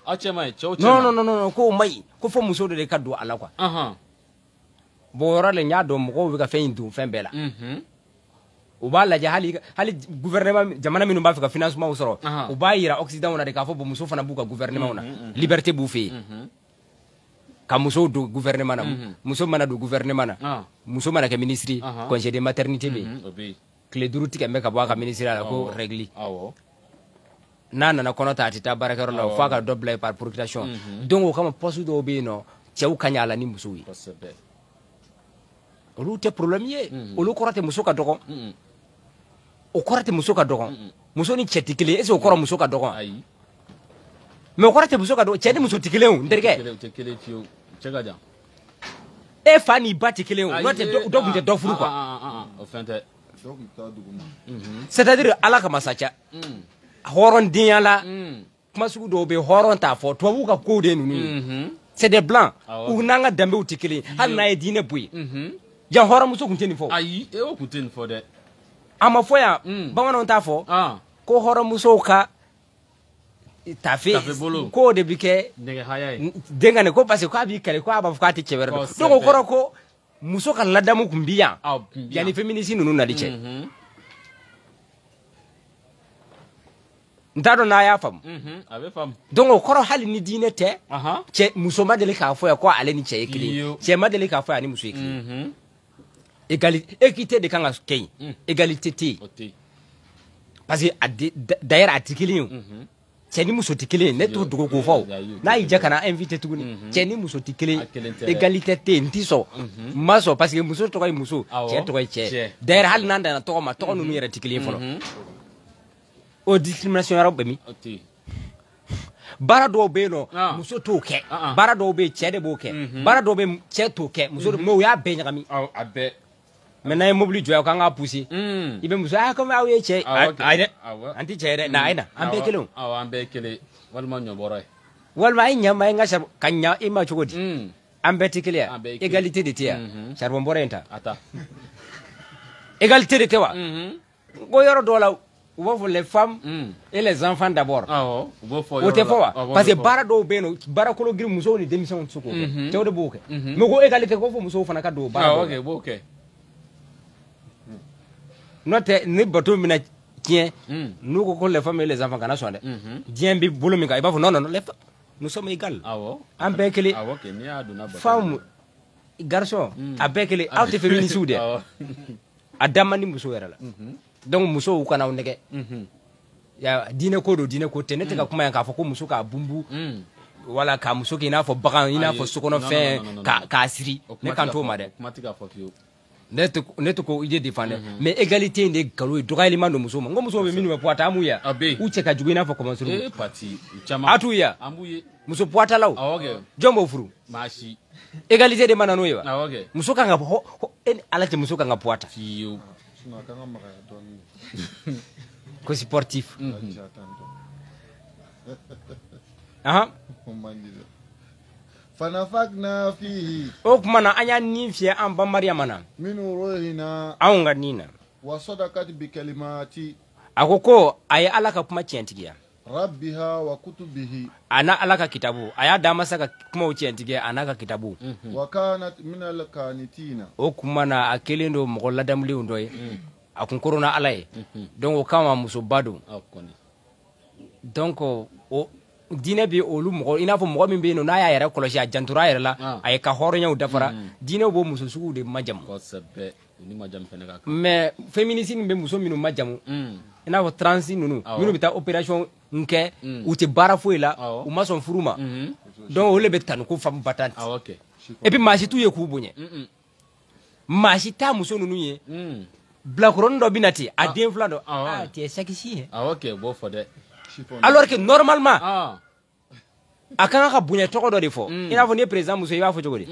ache mai non ko mai ko fo muso do de kaddo ala quoi bo yoro le nya do mo ko be ka feindu fembela o ba la hali gouvernement jamana minu ba fa financement usoro o ba yira occident on de ka fo bo muso fana buka gouvernement ona liberté bu fi ka muso do gouvernement na muso mana do gouvernement na muso mana ka ministre congé de maternité be clé duruti ka me ka ba ka ministre ala ko régli nana na kono tati ta barakaro la fa ka double par procuration donc o kama poste do be no cew kanyala ni muso yi olu te problème ye olu korate muso ka dogon o korate muso ka dogon muso ni ceti kile est-ce o koro muso ka dogon ayi mais o korate muso ka dogon ceti muso tikile on nderge tikile fio chega ja e fani bati kile on no te do bunte do furu quoi o fente c'est-à-dire ala ka masacha horon diala kuma sugu do be horon ta fo to bu ka ko de nunu c'est des blancs ou nanga dambe o tikile hal na e dine bui jan horon muso kunteni fo ayi e o kunteni fo de ama fo ya bamana on ta fo ko horon muso ka tafe ko de bike denga ne ko parce que ko abi kale ko aba fukati chebere donc ko ko muso kan ladamu kumbiya yani féminisme nunu na diche ndado na ya fam ave fam donc ko hali ni dine te che muso madele ka fo ya ko ale ni che ekili che madele ka fo ya ni muso ekili égalité équité de kanga kay égalité ti parce que d'ailleurs article ceni muso tikile ne to dugo ko fo na ije kana invité tuguni ceni muso tikile égalité te ntiso maso parce que muso to kay muso che to kay che d'ailleurs hal nanda na to ma to no yere tikile folo o discrimination yaro be mi bara do be no muso to ke bara do be che de bo ke bara do be che to ke muso mo ya be nyami abe maintenant mobile joya kanga poussi ibe muso comme awe che ayde anti chere na ayna ambe kelo ambe kele walma nyoboro walma ay nyama nga shar kanya ima chogodi ambe tikele égalité de tia charbon borenta ata égalité de tewa go yoro dola wo for les femmes et les enfants d'abord wo for yoro parce que bara do beno bara ko lo gir muso ni démission suko tewde boke me go égalité ko fo muso fana ka do bara ok boke note ni bato mina tien nous ko les femmes et les enfants kana sonde dien bi bolo mi ka iba non nous sommes égales ambekele ok ni aduna ba femme garçon ambekele out féminine soude adama ni muso yara la donc muso kana onege ya dine ko tenete ka kuma yanka fa ko muso ka bumbu wala ka muso ki na fo bagan ina fo sokono fe ka asiri ne kanto ma de matika fo fio neto ko ide défendre mais égalité de galo dogali mando muso ngo muso be minu poata amuya uche ka jugina fo comment sur parti chama atuya ambuye muso poata law okay jombo furu mashi égalité de manano yewa okay muso kanga en alaje muso kanga poata fiyo kanga maka don ko sportif aha fanafakna fihi o kuma na anya ni fie an ba maryama na min ruhina aunga nina wa sadaqat bi kalimati akoko ay alaka kuma cientigiya rabbiha wa kutubihi ana alaka kitabu aya da masaka kuma ucientigiya anaka kitabu wa kanat min al kanitina o kuma na akelendo mo ladamli undoy akun korona alay donc o kama muso badu donc o dine bi olu mo ina fo mo min be no na ya yere koloshi ajantura yere la ay ka horonya u dafara dine bo muso sugu de majam ko sabbe ni majam fenega mais féminisme be muso minu majamu ina fo transi nunu minu bita opération nke u te bara fo ila u mason furuma donc o le betan ko fam batante ok et puis machi tu ye ku bunye machi ta muso nunu ye black rondo binati a den flando ti sexy ok bo for that alors que normalement a kan ka bonya tɔgɔ dɔ de fɔ i n'a fɔ ni président muso i b'a fɔ cogo di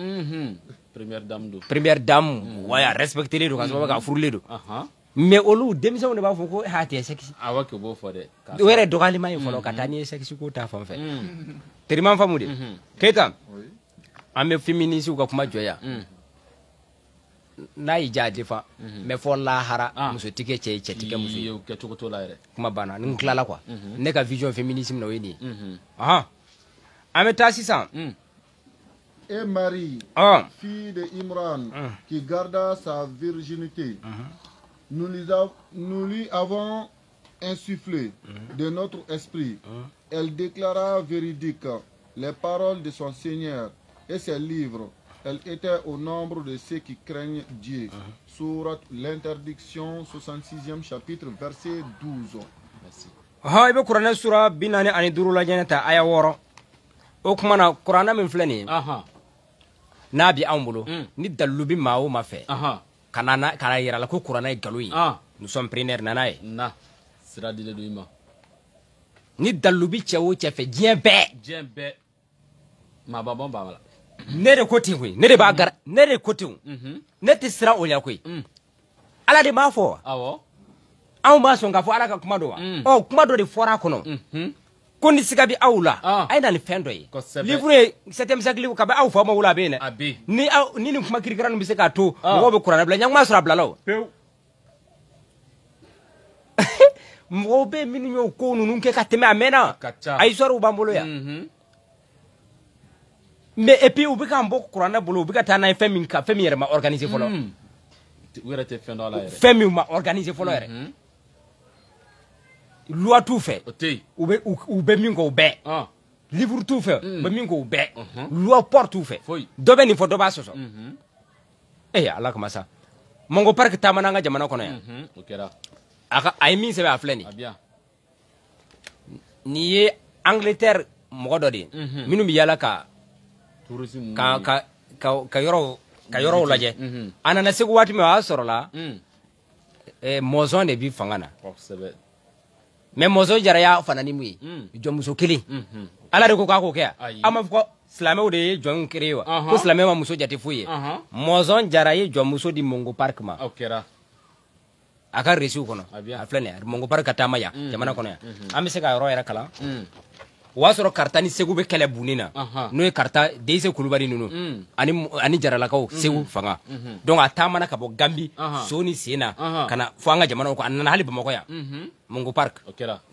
première dame waya respecter do ka sababu ka furulen do mais olu denmisɛnw de b'a fɔ ko ha tɛ sexy awɔ ke b'o fɔ dɛ o yɛrɛ dɔgɔyalima ye fɔlɔ ka taa ni sexy ko ta fan fɛ teriman faamu de Keita an bɛ féministes ka kuma jɔ yan n'a y'i diya a tɛ fan mais fɔ lahara muso tɛ kɛ cɛ ye cɛ tɛ kɛ muso ye o kɛcogo t'o la yɛrɛ kuma banna ni n tilala quoi ne ka vision féminisme na o ye nin ye an bɛ taa sisan Et Marie, fille de Imran, qui garda sa virginité, nous lui avons insufflé de notre esprit. Elle déclara véridique les paroles de son Seigneur et ses livres. Elle était au nombre de ceux qui craignent Dieu. Sourate l'interdiction, 66e chapitre, verset 12. Merci. Ha ibe Qur'an sura binani ani duru la janata aya woro. O kuma na Qur'an min filɛ nin ye. N'a bi anw bolo ni dalilu bi maa o ma fɛ kana yira la ko kuranɛ ye nkalon ye nous sommes preneurs nana ye sira dilen do i ma ni dalilu bi cɛ o cɛ fɛ diɲɛ bɛɛ maababɔ b'a la ne de ko ten koyi ne de b'a gara ne de ko ten ne tɛ siran o ɲɛ koyi ala de b'a fɔ awɔ anw b'a sɔn k'a fɔ ala ka kuma do wa kuma dɔ de fɔra a kɔnɔ ko ni siga bi aw la a ye na ni fɛn dɔ ye livre ye 7e siècle ka bɛ aw fa ma wolo a bɛ yen dɛ ni nin kuma kirikara nin bɛ se k'a to mɔgɔw bɛ kuranɛ bila ɲɛngoya sɔrɔ a bilala o mɔgɔw bɛ minnu y'o ko ninnu kɛ ka tɛmɛ a mɛnna a histoire b'an bolo yan mais et puis u bɛ k'an bɔ kuranɛ bolo u bɛ ka taa n'a ye fɛn min yɛrɛ ma organiser fɔlɔ u yɛrɛ tɛ fɛn dɔ la yɛrɛ fɛn min ma organiser fɔlɔ yɛrɛ loi t'u fɛ u bɛ min kɛ o bɛɛ livre t'u fɛ u bɛ min kɛ o bɛɛ loi porte t'u fɛ dɔ bɛ nin fɔ dɔ b'a sɔsɔ ala kama sa Mango Park taamana an ka jamana kɔnɔ yan a ye min sɛbɛn a filɛ nin nin ye Angleterre mɔgɔ dɔ de ye minnu bɛ yaala ka yɔrɔw lajɛ a nana segu waati min o y'a sɔrɔla mɔzɔn de bi fanga na mais mɔzɔn jaraya fana ni mun ye jɔnmuso kelen ala de ko k'a k'o kɛ yan an b'a fɔ ko silamɛw de ye jɔnw créé wa ko silamɛ ma muso jate foyi ye mɔzɔn jara ye jɔnmuso di Mango Park ma a ka récit kɔnɔ a filɛ nin ye Mango Park ka taama yan jamana kɔnɔ yan an bɛ se ka yɔrɔ yɛrɛ kalan o y'a sɔrɔ karata ni segu bɛ kɛlɛ bunni na n'o ye karata Deise Kulubali ninnu ani jaralakaw segu fanga donc a taamana ka bɔ Gambi so ni sen na ka na fɔ an ka jamana kɔ a nana hali Bamakɔ yan Mango Park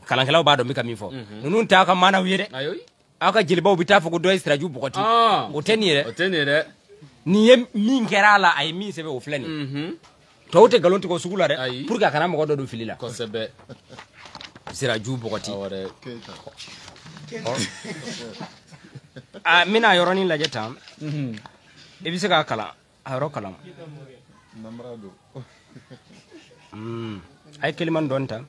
kalankɛlaw b'a dɔn n bɛ ka min fɔ ninnu t'a ka maanaw ye dɛ aw ka jelibaw bɛ taa fɔ ko dɔ ye siraju bɔgɔti o tɛ nin ye dɛ nin ye min kɛra a la a ye min sɛbɛn o filɛ nin tɔw tɛ nkalon tigɛ o sugu la dɛ pour que a kana mɔgɔ dɔ don fili la siraju bɔgɔti n bɛna yɔrɔnin lajɛ tan i bɛ se k'a kalan a yɔrɔ kalan a ye kelimani dɔɔnin ta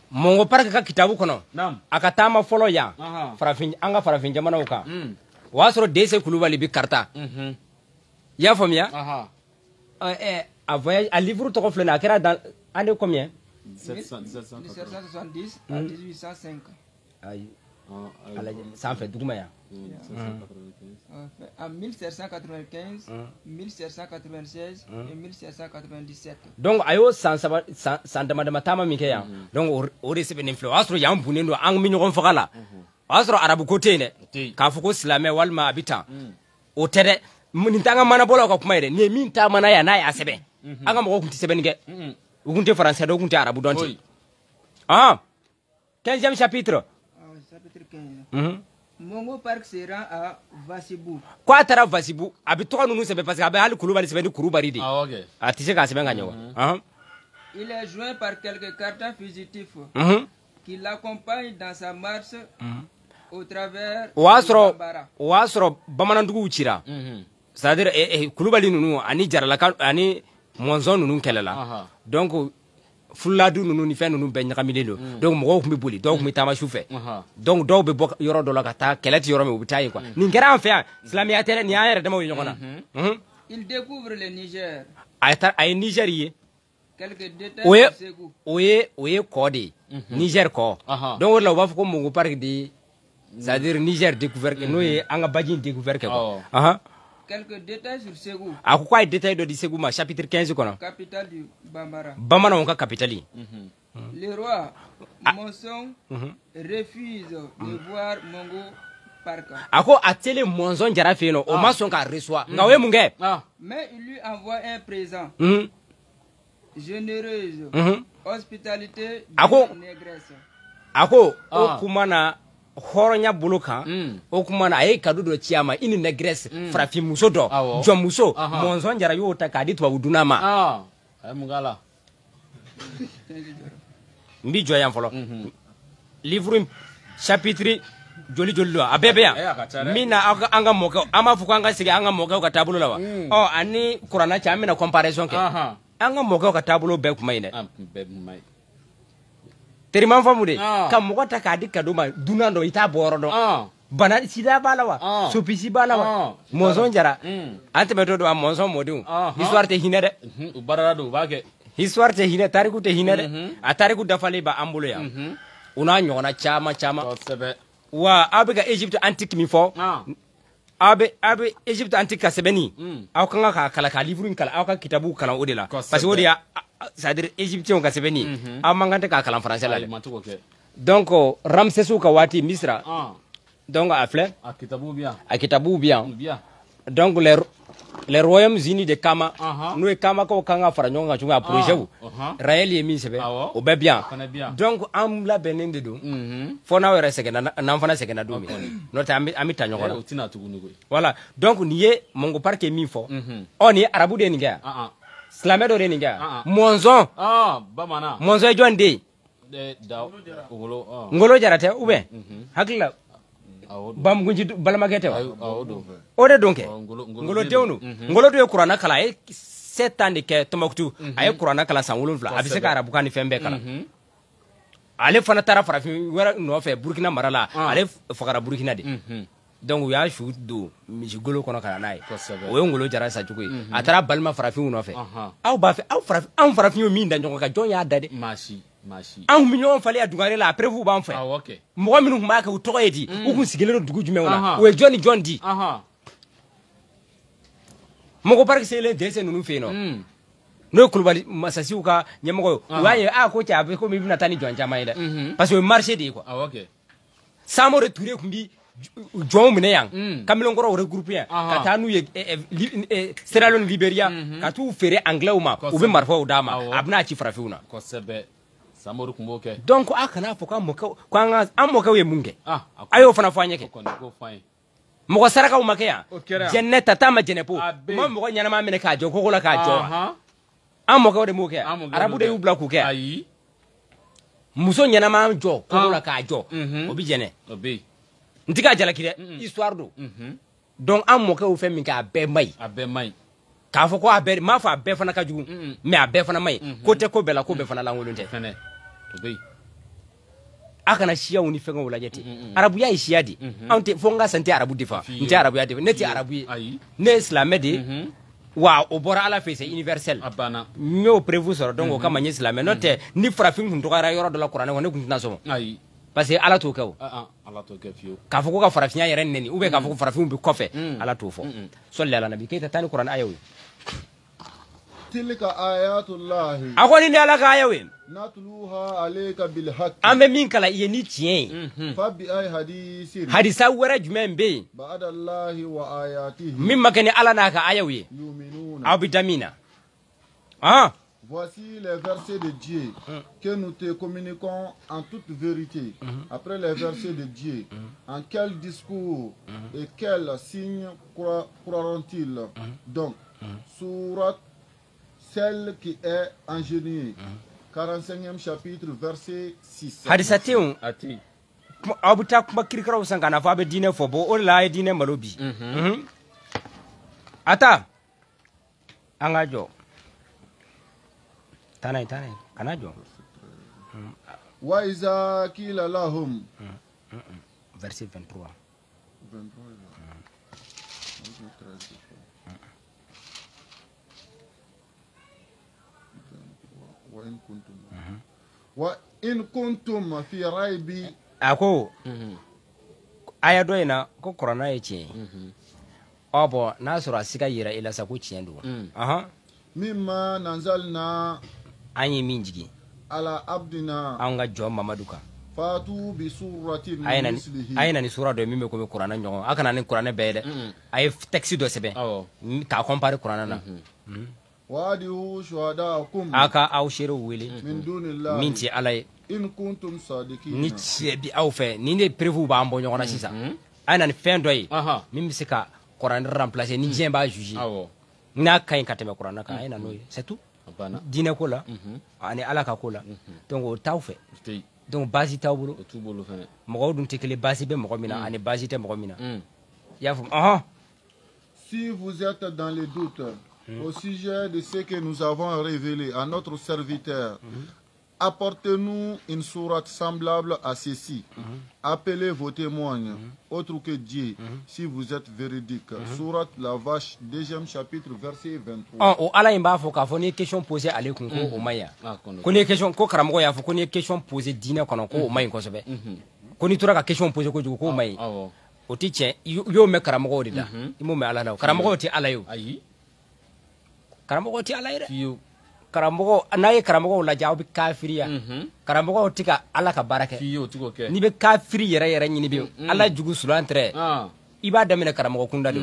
Mango Park ka kitabu kɔnɔ a ka taama fɔlɔ yan an ka farafin jamanaw kan o y'a sɔrɔ Deise Kulubali bi karata i y'a faamuya a livre tɔgɔ filɛ nin a kɛra dans année combien 1770 à 1805 ayi sanfɛ duguma yan en 1795 1796 et 1797 donc a y'o san dama dama taama min kɛ yan donc o de sɛbɛnnen filɛ o y'a sɔrɔ yan bunnen don an bɛ ɲɔgɔn faga la asro arabu côté ne ka fo ko silamɛ walma abitan o tɛdɛ nin tanga mana bolo ka kuma yɛrɛ ni min ta mana ya n'a ya sɛbɛn an ka mɔgɔw kun tɛ sɛbɛnni kɛ u kun tɛ français dɔw kun tɛ arabu dɔn ten 15e chapitre chapitre 15 Mongo Park se rend à Vassibou. Quoi tara Vassibou abi tɔgɔ ninnu sɛbɛn parce que a bɛ hali Kulubali sɛbɛn ni Kurubali de a tɛ se k'a sɛbɛn ka ɲɛ wa Il est joint par quelques cartons fugitifs qui l'accompagnent dans sa marche au travers o y'a sɔrɔ bamananduguw cira c'est à dire Kulubali ninnu ani jaralaka ani mɔnzɔn ninnu kɛlɛla donc fuladu ninnu ni fɛn ninnu bɛɛ ɲagaminen don donc mɔgɔw tun bɛ boli dɔw tun bɛ taama su fɛ donc dɔw bɛ bɔ yɔrɔ dɔ la ka taa kɛlɛ tɛ yɔrɔ min u bɛ taa yen quoi nin kɛra an fɛ yan silamɛya tɛ dɛ nin y'an yɛrɛ damaw ye ɲɔgɔn na Il découvre le Niger. a ye Niger ye Quelques détails sur Ségou. o ye kɔ de ye Niger kɔ donc o de la u b'a fɔ ko Mongo Park de c'est à dire Niger découvert n'o ye an ka baji in découvert kɛ quoi Quelques détails sur Ségou. a ko k'a ye détail dɔ di Ségou ma chapitre 15 kɔnɔ Capitale du Bambara. bamananw ka capitale Le roi Monson refuse de voir Mongo Park. a ko a tele mɔnzɔn jara fɛ yen nɔ o ma sɔn k'a reçoit nka o ye mun kɛ Mais il lui envoie un présent. Généreuse hospitalité de négresse. a ko o kuma na hɔrɔnya bolo kan o kuma na a ye kado dɔ ci a ma i ni négresse farafin muso dɔ jɔnmuso mɔnzɔn jara y'o ta k'a di tubabu dunan ma n bi jɔ yan fɔlɔ livre chapitre joli joli don a bɛɛ bɛ yan min na an ka mɔkɛw an b'a fɔ ko an ka segin an ka mɔkɛw ka taabolo la wa ani kuranna cɛ an bɛna comparaison kɛ an ka mɔkɛw ka taabolo bɛɛ kuma ɲi dɛ teriman famu de ka mɔgɔ ta k'a di kado ma dunan dɔ i t'a bɔ yɔrɔ dɔn bana sida b'a la wa sopisi b'a la wa mɔnzɔn jara an tɛmɛtɔ don a mɔnzɔn mɔdenw histoire tɛ hinɛ dɛ u barara don u b'a kɛ histoire tɛ hinɛ tariku tɛ hinɛ dɛ a tariku dafalen b'an bolo yan u n'a ɲɔgɔnna caman caman wa aw bɛ ka Égypte antique min fɔ aw bɛ Égypte antique ka sɛbɛnni aw kan ka kalan ka livre in kalan aw ka kitabu kalan o de la parce que o de y'a c'est à dire égyptiens ka sɛbɛnni aw man kan tɛ k'a kalan français la dɛ donc Ramsesiw ka waati Misira donc a filɛ a kitabuw bi yan donc les royaumes unis de Kama n'o ye Kamakaw kan ka fara ɲɔgɔn kan cogo a projet wu Raël ye min sɛbɛn o bɛɛ bi yan donc an labɛnnen de don fɔ n'aw yɛrɛ sɛgɛnna n'an fana sɛgɛnna don min n'o tɛ an bɛ ta ɲɔgɔn na voilà donc nin ye Mongo Park ye min fɔ ɔ nin ye arabu de ye nin kɛ yan silamɛ dɔ de ye nin kɛ yan mɔnzɔn mɔnzɔn ye jɔn den ye Ngolo Jara tɛ ou bien hakili la Bamugunji balimakɛ tɛ wa o de don kɛ Ngolo denw don Ngolo dun ye kuranna kalan a ye 7 ans de kɛ Tombouctou a ye kuranna kalan san 7 a bɛ se ka arabukan ni fɛn bɛɛ kalan ale fana taara farafin wɛrɛ nɔfɛ Burkina mara la ale fagara Burkina de donc u y'a su don misigolo kɔnɔ ka na n'a ye o ye Ngolo Jara sacogo ye a taara balima farafinw nɔfɛ aw b'a fɛ anw farafin ye min da ɲɔgɔn kan jɔn y'a da dɛ anw bɛ ɲɔgɔn falen a dugare la a preuve b'an fɛ mɔgɔ minnu tun b'a kɛ u tɔgɔ ye di u kun sigilen don dugu jumɛnw na o ye jɔn ni jɔn di Mongo Park selen dɛsɛ ninnu fɛ yen nɔ n'o ye Kulubali masasiw ka ɲɛmɔgɔ ye u y'a ye ko cɛ a bɛ komi i bɛna taa ni jɔn caman ye dɛ parce que o ye marché de ye quoi Samori Touré tun bi jɔnw minɛ yan kamalenkɔrɔw regroupe yan ka taa n'u ye Sierra Leone Liberia ka t'u feere anglais ma u bɛ marifaw d'a ma a bɛna ci farafinw na Samori tun b'o kɛ donc a kana fɔ an mɔkɛw ye mun kɛ a y'o fana fɔ an ɲɛ kɛ mɔgɔ sarakaw ma kɛ yan jɛnɛ tata ma jɛnɛ po u ma mɔgɔ ɲɛnama minɛ k'a jɔ kogo la k'a jɔ an mɔkɛw de m'o kɛ arabu de y'u bila k'u kɛ muso ɲɛnama jɔ kogo la k'a jɔ o bɛ jɛnɛ n tɛ k'a jalaki dɛ histoire don donc an mɔkɛw fɛn min kɛ a bɛɛ ma ɲi k'a fɔ ko a bɛɛ m'a fɔ a bɛɛ fana ka jugu mais a bɛɛ fana ma ɲi ko tɛ ko bɛɛ la ko bɛɛ fana lankolon tɛ a kana siyaw ni fɛngɛw lajɛ ten arabuya ye siya de anw tɛ fo n ka san tɛ arabu defa n tɛ arabuya defa ne tɛ arabu ye ne ye silamɛ de ye wa o bɔra ala fɛ c'est universel n y'o preuve sɔrɔ donc o kama n ye silamɛ n'o tɛ ni farafin tun dɔgɔyara yɔrɔ dɔ la kuranɛ kɔnɔ ne tun tɛna sɔn parce que ala t'o kɛ o k'a fɔ ko ka farafinya yɛrɛ nɛni ou bien k'a fɔ ko farafinw bɛ kɔfɛ ala t'o fɔ sɔli ala nabi k'e tɛ taa ni kuranɛ ayaw ye تلك آيات الله أقول إني على كايوين نتلوها عليك بالحق أما مين كلا ينيتين فبأي حديث حديثا ورج من بي بعد الله وآياته مما كان على ناكا أيوي يؤمنون أو بدمينا Voici les versets de Dieu que nous te communiquons en toute vérité. Après les versets de Dieu, en quel discours et quel signe croiront-ils? Donc, sourate, celle qui est ingénieuse, 45e chapitre, verset 6. Hadisation. Abuta kuma kirkira usanga na fabe dine fobo o la dine malobi. Ata angajo. Tanay kanajo. Wa iza kila lahum. Verset 23. 23. Wa in kuntum fi raibi ako aya do ina ko corona yace obo na sura sika yira ila sa ku ciendo mimma nanzalna anyi minjigi ala abdina anga jo mamaduka fatu bi suratin mislihi ayna ni sura do mime ko corona nyogo akana ni corona bede ay texte do sebe ka compare corona na wadihu shuhadakum aka aw shiru wili min dunillahi minti alay in kuntum sadiqin ni bi aw fe ni ne prévu ba mbo nyona sisa ayna ni fin doy mimi sika corona remplacer ni jien ba juger na kain kateme corona ka ayna no c'est tout dine ko la ani ala ka ko la donc taw fe donc basi taw bulu tout bulu fe mo dum tekele basi be mo mina ani basi te mo mina ya fu si vous êtes dans les doutes au sujet de ce que nous avons révélé à notre serviteur, apportez-nous une sourate semblable à ceci. Appelez vos témoins, autre que Dieu, si vous êtes véridique. Sourate la vache, 2e chapitre, verset 23. Oh, Allah imba fo ka fo ni question posée à l'école ko o maya. Ko ni question ko karamogo ya fo ko ni question posée dina kono ko o mayin ko sobe. Ko ni tura ka question posée ko jugo ko o mayin. O ti che yo me karamogo dida. Imo me ala na. Karamogo ti ala yo. Ayi. Karamogo ti ala ire karamogo naye karamogo la jaw bi kafiriya karamogo tika ala ka barake ni be kafiri yere ni be ala jugu sulantre iba damina karamogo kunda do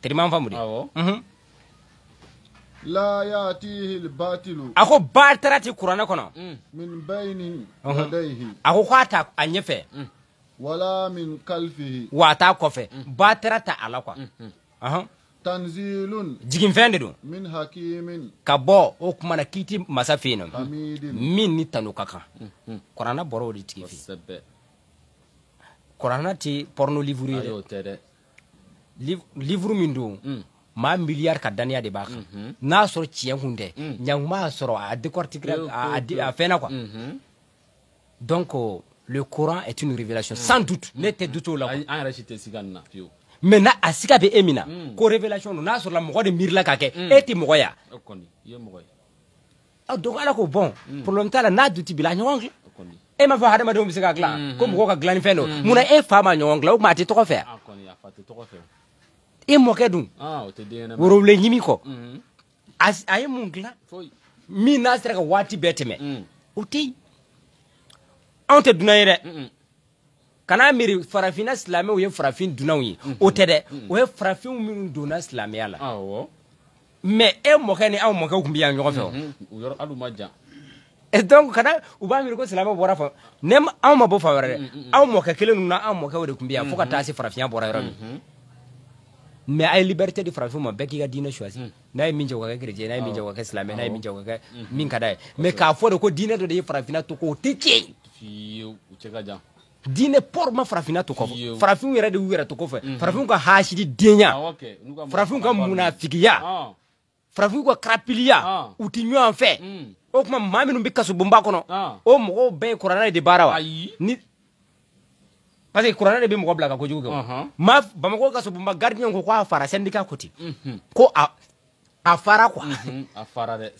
terima famudi la yatihi al-batilu ako batarati qur'ana kono min bayni yadayhi ako khata anyefe wala min kalfihi wata kofe batarata ala kwa tanzilun jigin fende do min hakimin kabo o kuma na kiti masafino min ni tanu kaka qur'ana boro di tifi qur'ana ti porno livre livre min do ma milliard ka dania de baka na soro cien hunde nyang ma soro a décortiquer a fena quoi donc le Coran est une révélation sans doute n'était doute là en récité siganna fio mais na asika be emina ko révélation no na sur la mo de mirla ka ke eti mo ya koni ye mo donc ala ko bon pour le temps na duti bila nyongi e ma fa hada ma do misika gla ko mo ka glan feno muna e fa ma nyongla o ma ti to ko fe koni ya fa ti to ko fe e mo ke dun o te de na woro le nyimi ko as ay mo gla mi na sera ka wati beteme o ti on te dunayre kana miri farafina islamé ou farafin dunawi o tede o farafin min duna islamé ala mais e mo kene aw mo ka kumbiya nyoko fe o yor alu maja et donc kana u ba miri ko islamé bora fa nem aw ma bo fa wore aw mo ka kele nuna aw mo ka wore kumbiya fo ka tasi farafin bora yoro mais ay liberté de farafin mo beki ga dina choisi nay min jaw ka chrétien nay min jaw ka islamé nay min jaw ka min kada mais ka fo de ko dina do de farafina to ko tike fi u chega ja dine por ma farafina to ko farafin yere de wera to ko fe farafin ko hashidi denya farafin ko munafikiya farafin ko krapiliya uti nyo en fait o kuma maminu bi kasu bomba kono o mo be qur'ana de barawa ni parce que qur'ana de be mo blaga ko jugo ma ba mo ko kasu bomba gardien ko kwa fara syndicat koti ko a fara kwa a fara de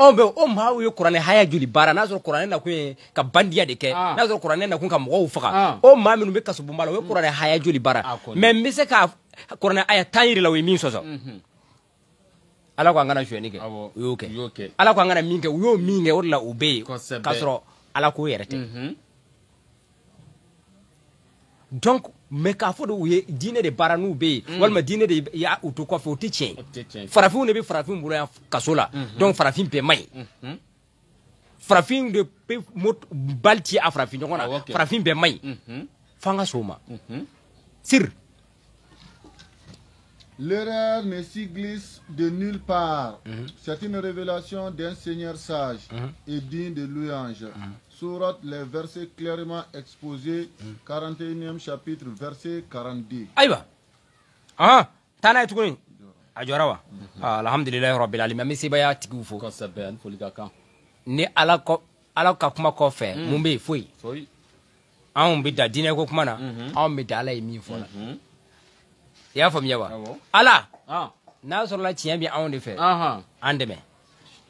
on be o ma wo qur'ana haya juli bara na so qur'ana na ko ka bandiya de ke na so qur'ana na ko ka mo faka o ma minu be kasu bomba wo qur'ana haya juli bara mais mi se ka qur'ana aya tayiri la we min so so ala ko angana shweni ke yoke ala ko angana minke yo minge wala ube kasro ala ko yerete donc me ka fo do dine de baranu be walma dine de ya uto ko fo tien farafin ne be farafin buru ya kasola donc farafin pe mai farafin de pe mot balti a farafin ngona farafin be mai fanga soma sir. L'erreur ne s'y glisse de nulle part. C'est une révélation d'un Seigneur sage et digne de louange. Sourate, les versets clairement exposés, 41e chapitre, verset 42. Aïwa. Ah, tana tukuni. Ajorawa. Alhamdulillah rabbil alamin. Mais c'est baya tigufu. Ko sabe an folika kan. Ni ala ka kuma ko fe, mumbe foi. Foi. An bi da dine ko kuma na, an bi da ala yi min fo la. Ya famiya wa ala na soro la tiɲɛ bi anw de fɛ an dɛmɛ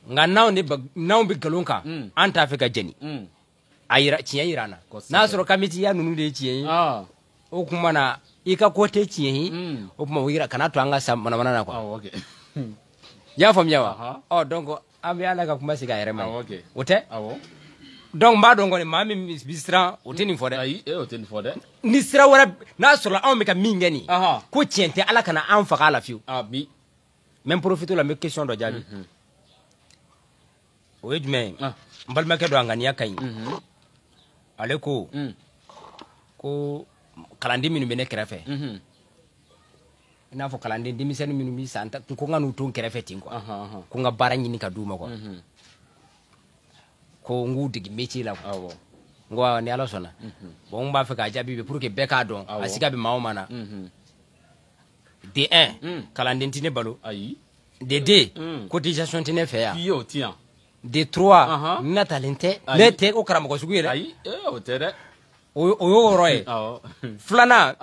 nka n'anw bi galon kan an t'a fɛ ka jɛni a tiɲɛ yira an na n'a sɔrɔ kamitiya ninnu de ye tiɲɛ ye o kuma na i ka ko tɛ tiɲɛ ye o kuma o yira kana to an ka sa manamana na quoi y'a faamuya wa donc an bɛ ala ka kuma segin a yɛrɛ ma o tɛ donc n b'a dɔn kɔni maa min bi siran o tɛ nin fɔ dɛ ayi o tɛ nin fɔ dɛ ni sira wɛrɛ n'a sɔrɔ anw bɛ ka min kɛ nin ko tiɲɛ tɛ ala kana an faga a la fiyewu n bɛ profiter la n bɛ question dɔ jaabi o ye jumɛn ye n balimakɛ dɔ a ŋaniya ka ɲi ale ko ko kalanden minnu bɛ ne kɛrɛfɛ i n'a fɔ kalanden denmisɛnnin minnu bɛ san ko n ka n'u to n kɛrɛfɛ ten quoi ko n ka baara ɲini ka d'u ma quoi ko n k'u dege métier la quoi n ko ni ala sɔnna bon n b'a fɛ k'a jaabi pour que bɛɛ k'a dɔn a siga bɛ maa o maa na de 1 kalanden tɛ ne balo de 2 cotisation tɛ ne fɛ yan de 3 n natalen tɛ ne tɛ o karamɔgɔ sugu ye dɛ o y'o yɔrɔ ye filanan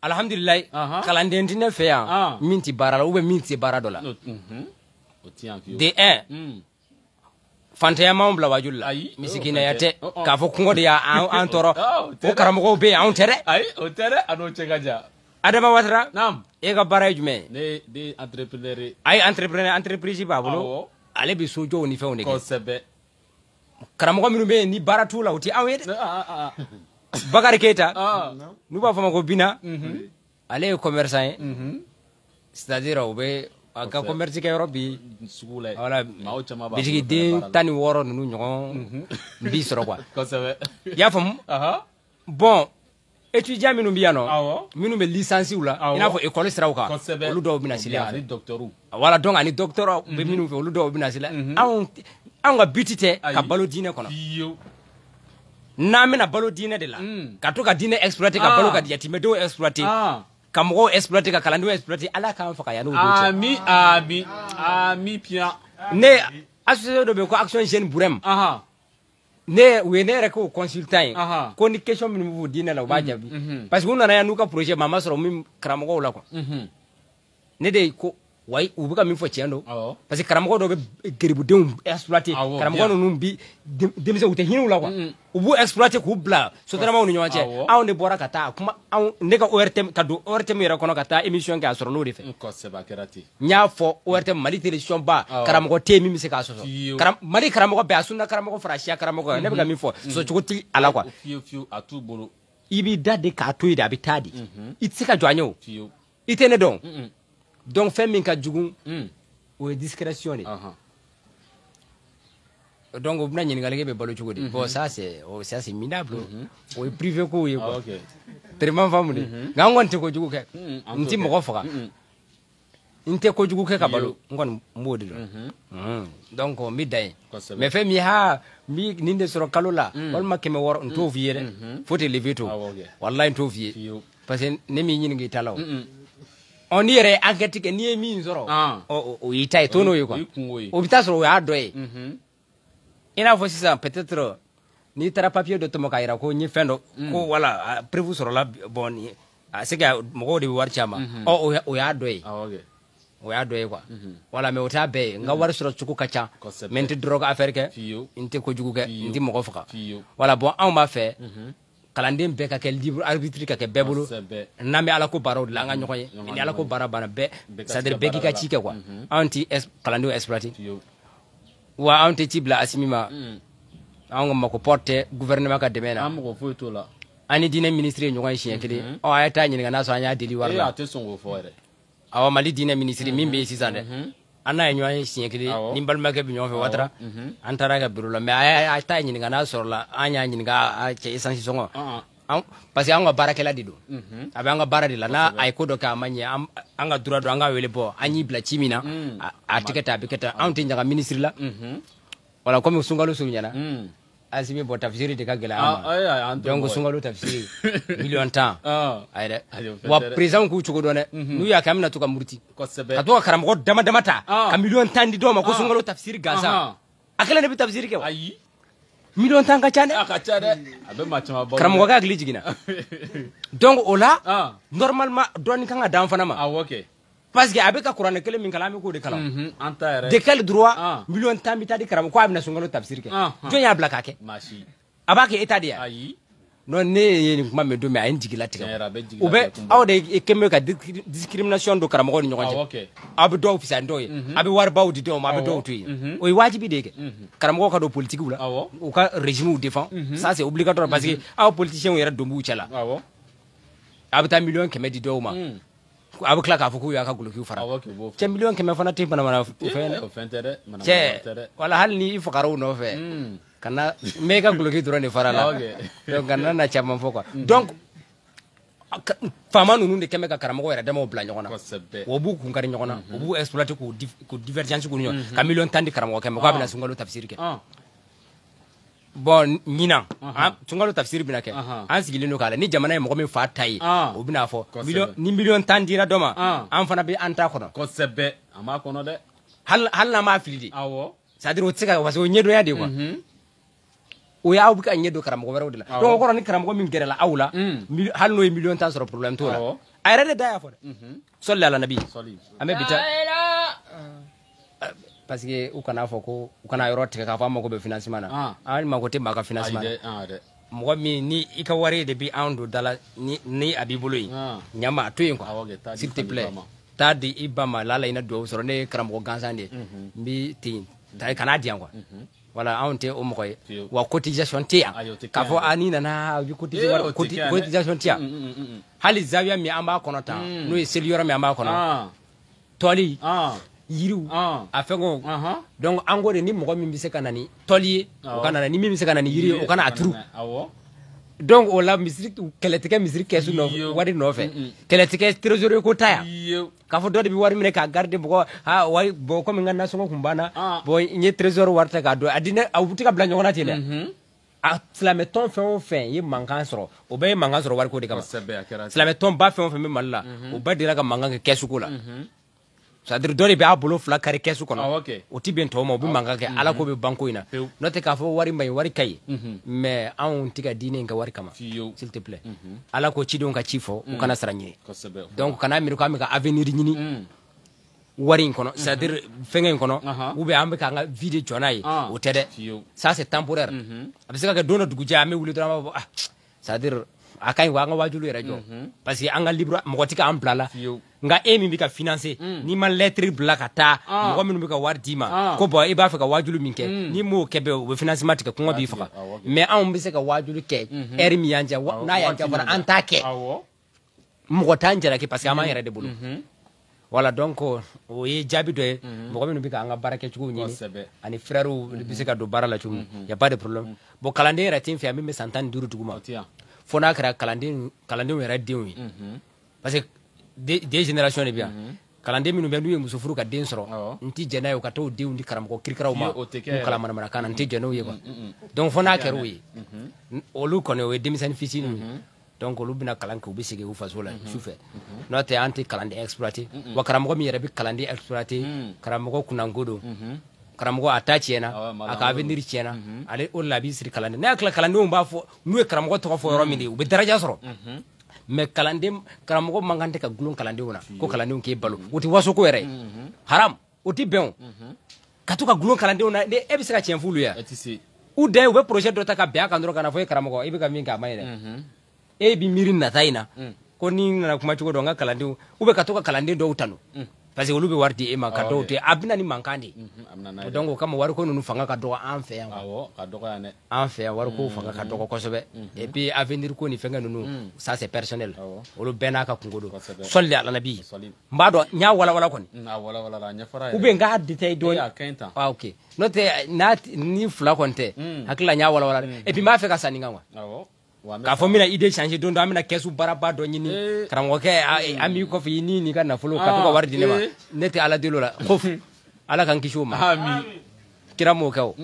alhamdulilayi kalanden tɛ ne fɛ yan min tɛ baara la ou bien min tɛ baara dɔ la de 1 fantanya m'anw bila wajuli la misikinaya tɛ k'a fɔ kɔngɔ de y'an tɔɔrɔ o karamɔgɔw bɛ yen anw tɛ dɛ ayi o tɛ dɛ a n'o cɛ ka jan Adama Watara e ka baara ye jumɛn ye ne entrepreneur ye ayi entreprise b'a bolo ale bɛ sojɔw ni fɛnw de kɛ kosɛbɛ karamɔgɔ minnu bɛ yen ni baara t'u la o tɛ anw ye dɛ Bakari Keita n'u b'a fɔ a ma ko Bina ale ye commerçant ye c'est-à-dire o bɛ a ka commerce kɛ yɔrɔ bi sugu la voilà bitigi den 16 ninnu ɲɔgɔn bi sɔrɔ quoi kosɛbɛ i y'a faamu bon étudiant minnu bɛ yan nɔ minnu bɛ licence la i n'a fɔ école siraw kan olu dɔw bɛ na seli yan fɛ voilà donc ani docteur bɛ minnu fɛ olu dɔw bɛ na seli anw ka but tɛ ka balo diinɛ kɔnɔ n'an bɛna balo diinɛ de la ka to ka diinɛ exploiter ka balo ka yatimɛdenw exploiter ka mɔgɔw exploiter ka kalandenw exploiter ala k'an faga yan n'o don cɛ ami pian ne association dɔ bɛ yen ko action jeune Burem ne u ye ne yɛrɛ k'o consultant ye ko ni question minnu b'u diinɛ la u b'a jaabi parce que u nana yan n'u ka projet ma sɔrɔ min karamɔgɔw la quoi ne de ko wayi u bɛ ka min fɔ tiɲɛ don parce que karamɔgɔ dɔw bɛ geribudenw exploiter karamɔgɔ ninnu bi denmisɛnw u tɛ hinɛ u la quoi u b'u exploiter k'u bila sotaramaw ni ɲɔgɔn cɛ anw de bɔra ka taa kuma ne ka ORTM ka don ORTM yɛrɛ kɔnɔ ka taa émission kɛ a sɔrɔ n'o de fɛ n y'a fɔ ORTM Mali télévision ba karamɔgɔ tɛ yen min bɛ se k'a sɔsɔ Mali karamɔgɔ bɛɛ a sunna karamɔgɔ fara siya karamɔgɔ ne bɛ ka min fɔ sɔcogo tɛ a la quoi i b'i da de k'a to yen de a bɛ taa de i tɛ se ka jɔ an ye o i tɛ ne dɔn donc fɛn min ka jugu o ye discrétion de donc o bɛna ɲininkali kɛ bɛ balo cogo di bon ça c'est minable o ye privé kow ye quoi tellement faamu de nka n kɔni tɛ kojugu kɛ n tɛ mɔgɔ faga n tɛ kojugu kɛ ka balo n kɔni n b'o de dɔn donc n bɛ dan yen mais fɛn min ye nin de sɔrɔ kalo la walima 600 n t'o f'i ye dɛ faut te lever to walayi n t'o f'i ye parce que ne m'i ɲininka i ta la o n'i yɛrɛ ye enquête kɛ n'i ye min sɔrɔ o y'i ta ye to n'o ye quoi o bɛ taa sɔrɔ o y'a dɔ ye i n'a fɔ sisan peut-être n'i taara papier dɔ tɔmɔ k'a jira ko n ye fɛn dɔ ko wala prévu sɔrɔla bon a se ka mɔgɔw de bɛ wari ci a ma o y'a dɔ ye o y'a dɔ ye quoi wala mais o t'a bɛɛ ye n ka wari sɔrɔ cogo ka ca mais n tɛ drogue affaire kɛ n tɛ kojugu kɛ n tɛ mɔgɔ faga wala bon anw b'a fɛ kalanden bɛɛ ka kɛ libre arbitre ka kɛ bɛɛ bolo n'an bɛ ala ko baaraw de la an ka ɲɔgɔn ye ni ala ko baara banna bɛɛ c'est à dire bɛɛ k'i ka ci kɛ quoi anw ti kalandenw exploiter wa anw tɛ ci bila Asimi ma anw ka mako porte gouvernement ka dɛmɛ na an mako foyi t'o la ani diinɛ ministre ye ɲɔgɔn ye siɲɛ kelen a ye taa ɲininka n'a sɔrɔ an y'a deli wari la a tɛ sɔn k'o fɔ yɛrɛ awɔ Mali diinɛ ministre min bɛ yen sisan dɛ an n'a ye ɲɔgɔn ye siɲɛ kelen ni balimakɛ bɛ ɲɔgɔn fɛ Watara an taara ka bureau la mais a ye taa ɲininka n'a sɔrɔ la an y'a ɲininka cɛ essence sɔngɔ parce que an ka baarakɛla de don a bɛ an ka baara de la n'a a ye ko dɔ kɛ a ma ɲɛ an ka droit don an k'a wele bɔ an y'i bila ci min na a tɛ kɛ tan a bɛ kɛ tan anw tɛ ɲaga ministre la voilà comme sunkalo surunyana Asimi bɔ tafsiri de ka gɛlɛ an ma donc sunkalo tafsiri 1,10 ayi dɛ wa président k'u cogo dɔn dɛ n'u y'a kɛ an bɛna to ka muruti ka to ka karamɔgɔ dama dama ta ka 1,10 di dɔw ma ko sunkalo tafsiri gansan a kɛlen de bɛ tafsiri kɛ wa 1,10 ka ca dɛ a ka ca dɛ a bɛ maa caman bɔ karamɔgɔ ka hakili jiginna donc o la normalement dɔɔni kan ka d'an fana ma parce que a bɛ ka kuranɛ kelen min kalan an bɛ k'o de kalan de quel droit 1,10 bɛ taa di karamɔgɔ ko a bɛna sunkalo tafsiri kɛ jɔn y'a bila k'a kɛ a b'a kɛ État de ye non ne ye nin kuma mɛn don min a ye n jigi latigɛ u bɛ aw de kɛlen bɛ ka discrimination don karamɔgɔw ni ɲɔgɔn cɛ aw bɛ dɔw fisaya ni dɔw ye a bɛ waribaw di dɔw ma a bɛ dɔw to yen o ye wajibi de ye kɛ karamɔgɔw ka don politikiw la u ka régime défend ça c'est obligatoire parce que aw politiciens yɛrɛ don b'u cɛ la a bɛ taa 1,100,000 di dɔw ma a bɛ tila k'a fɔ k'u y'a ka gulokiw fara cɛ 1,100,000 fana tɛ manamana fɛn cɛ wala hali ni i fagara u nɔfɛ kana mɛ i ka guloki dɔrɔn de fara la donc kana na caman fɔ quoi donc faama ninnu de kɛmɛ ka karamɔgɔ yɛrɛ damaw bila ɲɔgɔn na o b'u kun kari ɲɔgɔn na o b'u exploiter k'u divergence k'u ni ɲɔgɔn ka 1,10 di karamɔgɔ kɛmɛ k'a bɛna sunkalo tafsiri kɛ bon ɲinan sunkalo tafsiri bɛna kɛ an sigilen don k'a la ni jamana ye mɔgɔ min fa ta ye o bɛna fɔ ni 1,10 dira dɔ ma an fana bɛ an ta kɔnɔ kosɛbɛ an b'a kɔnɔ dɛ hali n'an b'a fili de c'est à dire o tɛ se ka parce que o ɲɛdɔnya de quoi o y'aw bɛ ka ɲɛ don karamɔgɔ wɛrɛw de la donc o kɔrɔ ni karamɔgɔ min gɛrɛla aw la hali n'o ye 1,10 sɔrɔ problème t'o la a yɛrɛ de da y'a fɔ dɛ sɔli ala nabi an bɛ bi ta parce que u kana fɔ ko u kana yɔrɔ tigɛ k'a fɔ an mago bɛ financement na an mago tɛ maa ka financement na mɔgɔ min ni i ka wari de bɛ anw don da la ni a b'i bolo yen ɲama a to yen quoi s'il te plaît taa di i ba ma lala ina duwawu sɔrɔ ne ye karamɔgɔ gansan de ye n bɛ ten kana di yan quoi voilà anw tɛ o mɔgɔ ye wa cotisation tɛ yan k'a fɔ a n'i nana a bɛ cotisation tɛ yan hali zawiya min an b'a kɔnɔ tan n'o ye seli yɔrɔ min an b'a kɔnɔ tɔli yiriw a fɛn ko donc an ko de ni mɔgɔ min bɛ se ka na ni tɔli ye o ka na ni min bɛ se ka na ni yiri ye o ka na a turu donc o la misiri kɛlɛtigɛ misiri kɛsu nɔfɛ wari nɔfɛ kɛlɛtigɛ trésorier ko ta yan k'a fɔ dɔ de bɛ wari minɛ k'a garder mɔgɔ wari bɔn komi n ka nasɔngɔ kun banna bɔn n ye trésor wari ta k'a dɔn a di ne a bɛ se ka bila ɲɔgɔn na ten dɛ a silamɛ tɔn fɛn o fɛn ye mankan sɔrɔ o bɛɛ ye mankan sɔrɔ wariko de kama silamɛ tɔn ba fɛn o fɛn bɛ Mali la o bɛɛ deli la ka mankan kɛ kɛsuko la c'est à dire dɔ de b'a bolo fila kari kɛsu kɔnɔ o ti bɛn tɔw ma o bɛ mankan kɛ ala ko bɛ banko in na n'o tɛ k'a fɔ wari man ɲi wari ka ɲi mais anw tɛ ka diinɛ in kɛ wari kama s'il te plaît ala ko cidenw ka ci fɔ u kana sara ɲini donc kana miiri k'an bɛ ka avenir ɲini wari in kɔnɔ c'est à dire fɛngɛ in kɔnɔ ou bien an bɛ k'an ka vie de jɔ n'a ye o tɛ dɛ ça c'est temporaire a bɛ se ka kɛ don dɔ dugujɛ an bɛ wuli dɔrɔn an b'a fɔ c'est à dire a ka ɲi wa an ka wajulu yɛrɛ jɔ parce que an ka libre mɔgɔ tɛ k'an bila la nka e min bɛ ka financer n'i ma lettre bila ka taa mɔgɔ minnu bɛ ka wari d'i ma ko bon i b'a fɛ ka wajulu min kɛ n'i m'o kɛ bɛɛ o bɛ financement tigɛ kɔngɔ b'i faga mais anw bɛ se ka wajulu kɛ heure min y'an diya n'a y'an diya fana an t'a kɛ mɔgɔ t'an jalaki parce que an b'an yɛrɛ de bolo voilà donc o ye jaabi dɔ ye mɔgɔ minnu bɛ k'an ka baara kɛcogo ɲini ani frères bɛ se ka don baara la cogo min y a pas de problème bon kalanden yɛrɛ tɛ n fɛ yan min bɛ san 15 dugu ma fo n'a kɛra kalandenw yɛrɛ denw ye parce que des générations de bi yan kalanden minnu bɛ n'u ye muso furu ka den sɔrɔ n tɛ jɛn n'a ye u ka taa o denw di karamɔgɔ kirikaraw ma n'u kalan manamanakan na n tɛ jɛn n'o ye quoi donc fo n'a kɛra o ye olu kɔni o ye denmisɛnnin fitinin ye donc olu bɛna kalan kɛ u bɛ segin u faso la sufɛ n'o tɛ an tɛ kalanden exploiter wa karamɔgɔ min yɛrɛ bɛ kalanden exploiter karamɔgɔ kunnanko don karamɔgɔ a ta tiɲɛna a ka avenir tiɲɛna ale o de la a b'i siri kalanden n'a tila kalandenw b'a fɔ n'u ye karamɔgɔ tɔgɔ fɔ yɔrɔ min de u bɛ daraja sɔrɔ mais karamɔgɔ man kan tɛ ka gulon kalandenw na ko kalandenw k'e balo o tɛ waso ko yɛrɛ ye haram o tɛ bɛn o ka to ka gulon kalandenw na e bɛ se ka tiɲɛ f'ulu ye ou de ou projet dɔ ta ka bɛn a kan dɔrɔn ka na fɔ e karamɔgɔ i bɛ ka min kɛ a ma ɲi dɛ e bi miiri nata in na ko ni nana kuma cogo dɔ n ka kalandenw ou bien ka to ka kalanden dɔw tanu parce que olu bɛ wari di e ma ka dɔw tɛ a bɛna ni mankan de ye donc o kama wariko ninnu fanga ka dɔgɔ an fɛ yan an fɛ yan wariko fanga ka dɔgɔ kosɛbɛ et puis avenir ko ni fɛnkɛ ninnu ça c'est personnel olu bɛɛ n'a ka kungo don sɔli ala nabi n b'a dɔn n y'a walawala kɔni ou bien n k'a détail dɔɔni ah ok n'o tɛ ni fila kɔni tɛ hakili la n y'a walawala et puis n b'a fɛ ka sanni kan quoi k'a fɔ n bɛna idée changer don dɔ an bɛna kɛsu baaraba dɔ ɲini karamɔgɔkɛ an b'i kɔfɛ i ni ka nafolo ka to ka wari di ne ma ne tɛ ala deli o la ko ala k'an kisi o ma kira m'o kɛ o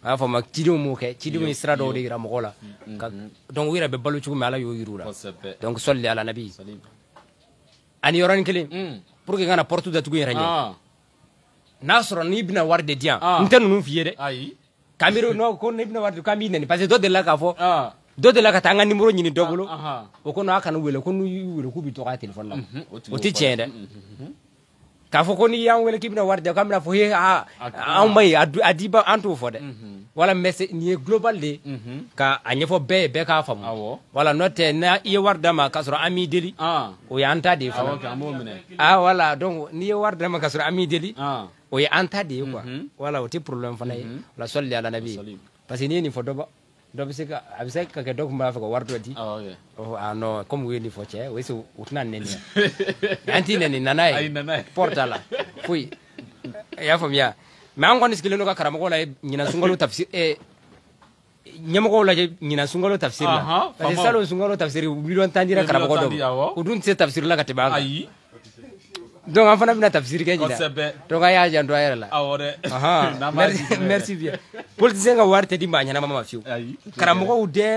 a y'a fɔ ma cidenw m'o kɛ cidenw ye sira dɔw de yira mɔgɔw la donc u yɛrɛ bɛ balo cogo min ala y'o yir'u la donc sɔli ala nabi ani yɔrɔnin kelen pour que n kana porte datugu n yɛrɛ ɲɛ n'a sɔrɔ n'i bɛna wari de di yan n tɛ ninnu f'i ye dɛ k'an miiri ko ne bɛna wari di k'an b'i nɛni parce que dɔ delila k'a fɔ dɔ de la ka taa an ka numéro ɲini dɔ bolo o ko n'a kana wele ko n'u y'u wele k'u bɛ to ka téléphone la o tɛ tiɲɛ dɛ k'a fɔ ko n'i y'an wele k'i bɛna wari di k'an bɛna fɔ he anw ma ye a diba an t'o fɔ dɛ wala mais nin ye global de ka a ɲɛfɔ bɛɛ ye bɛɛ k'a faamu wala n'o tɛ n'a i ye wari d'a ma k'a sɔrɔ an m'i deli o y'an ta de ye fana wala donc n'i ye wari d'a ma k'a sɔrɔ an m'i deli o ye an ta de ye quoi wala o tɛ problème fana ye wala sɔli ala nabi parce que n'i ye nin fɔ dɔ bɛ se ka kɛ dɔ kun b'a fɛ ka wari dɔ di non comme u ye nin fɔ cɛ o u tɛna nɛni yan an t'i nɛni nana ye porte la foyi i y'a faamuya mais an kɔni sigilen don ka karamɔgɔw la ɲinan sunkalo tafsir ɲɛmɔgɔw lajɛ ɲinan sunkalo tafsir la parce que salon sunkalo tafsir 1 tan dira karamɔgɔ dɔ ma o dun tɛ se tafsir la ka tɛmɛ an kan donc an fana bɛna tafsir kɛ ɲinan donc a y'a janto a yɛrɛ la merci bien politicien ka wari tɛ di maa ɲɛnama ma fiyewu karamɔgɔw dɛ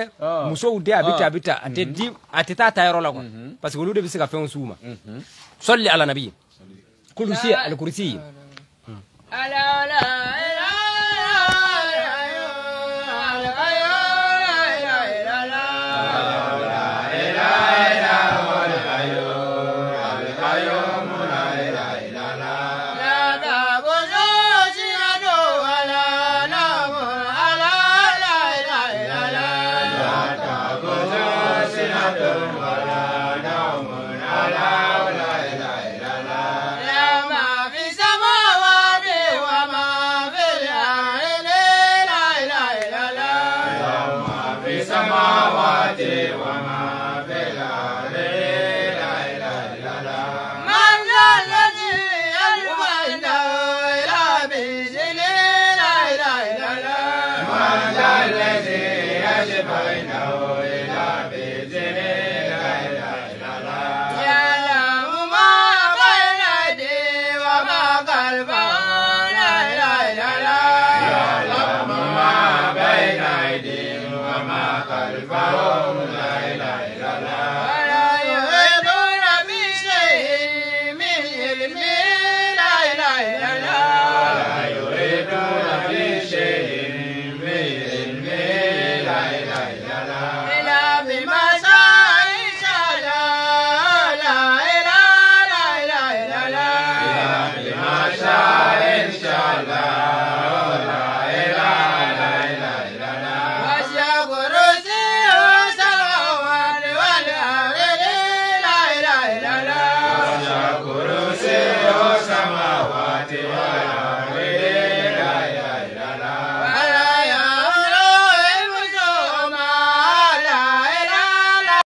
musow dɛ a bɛ ta a tɛ taa yɔrɔ la quoi parce que olu de bɛ se ka fɛnw s'u ma sɔli ala nabi kurusi alikurisi ala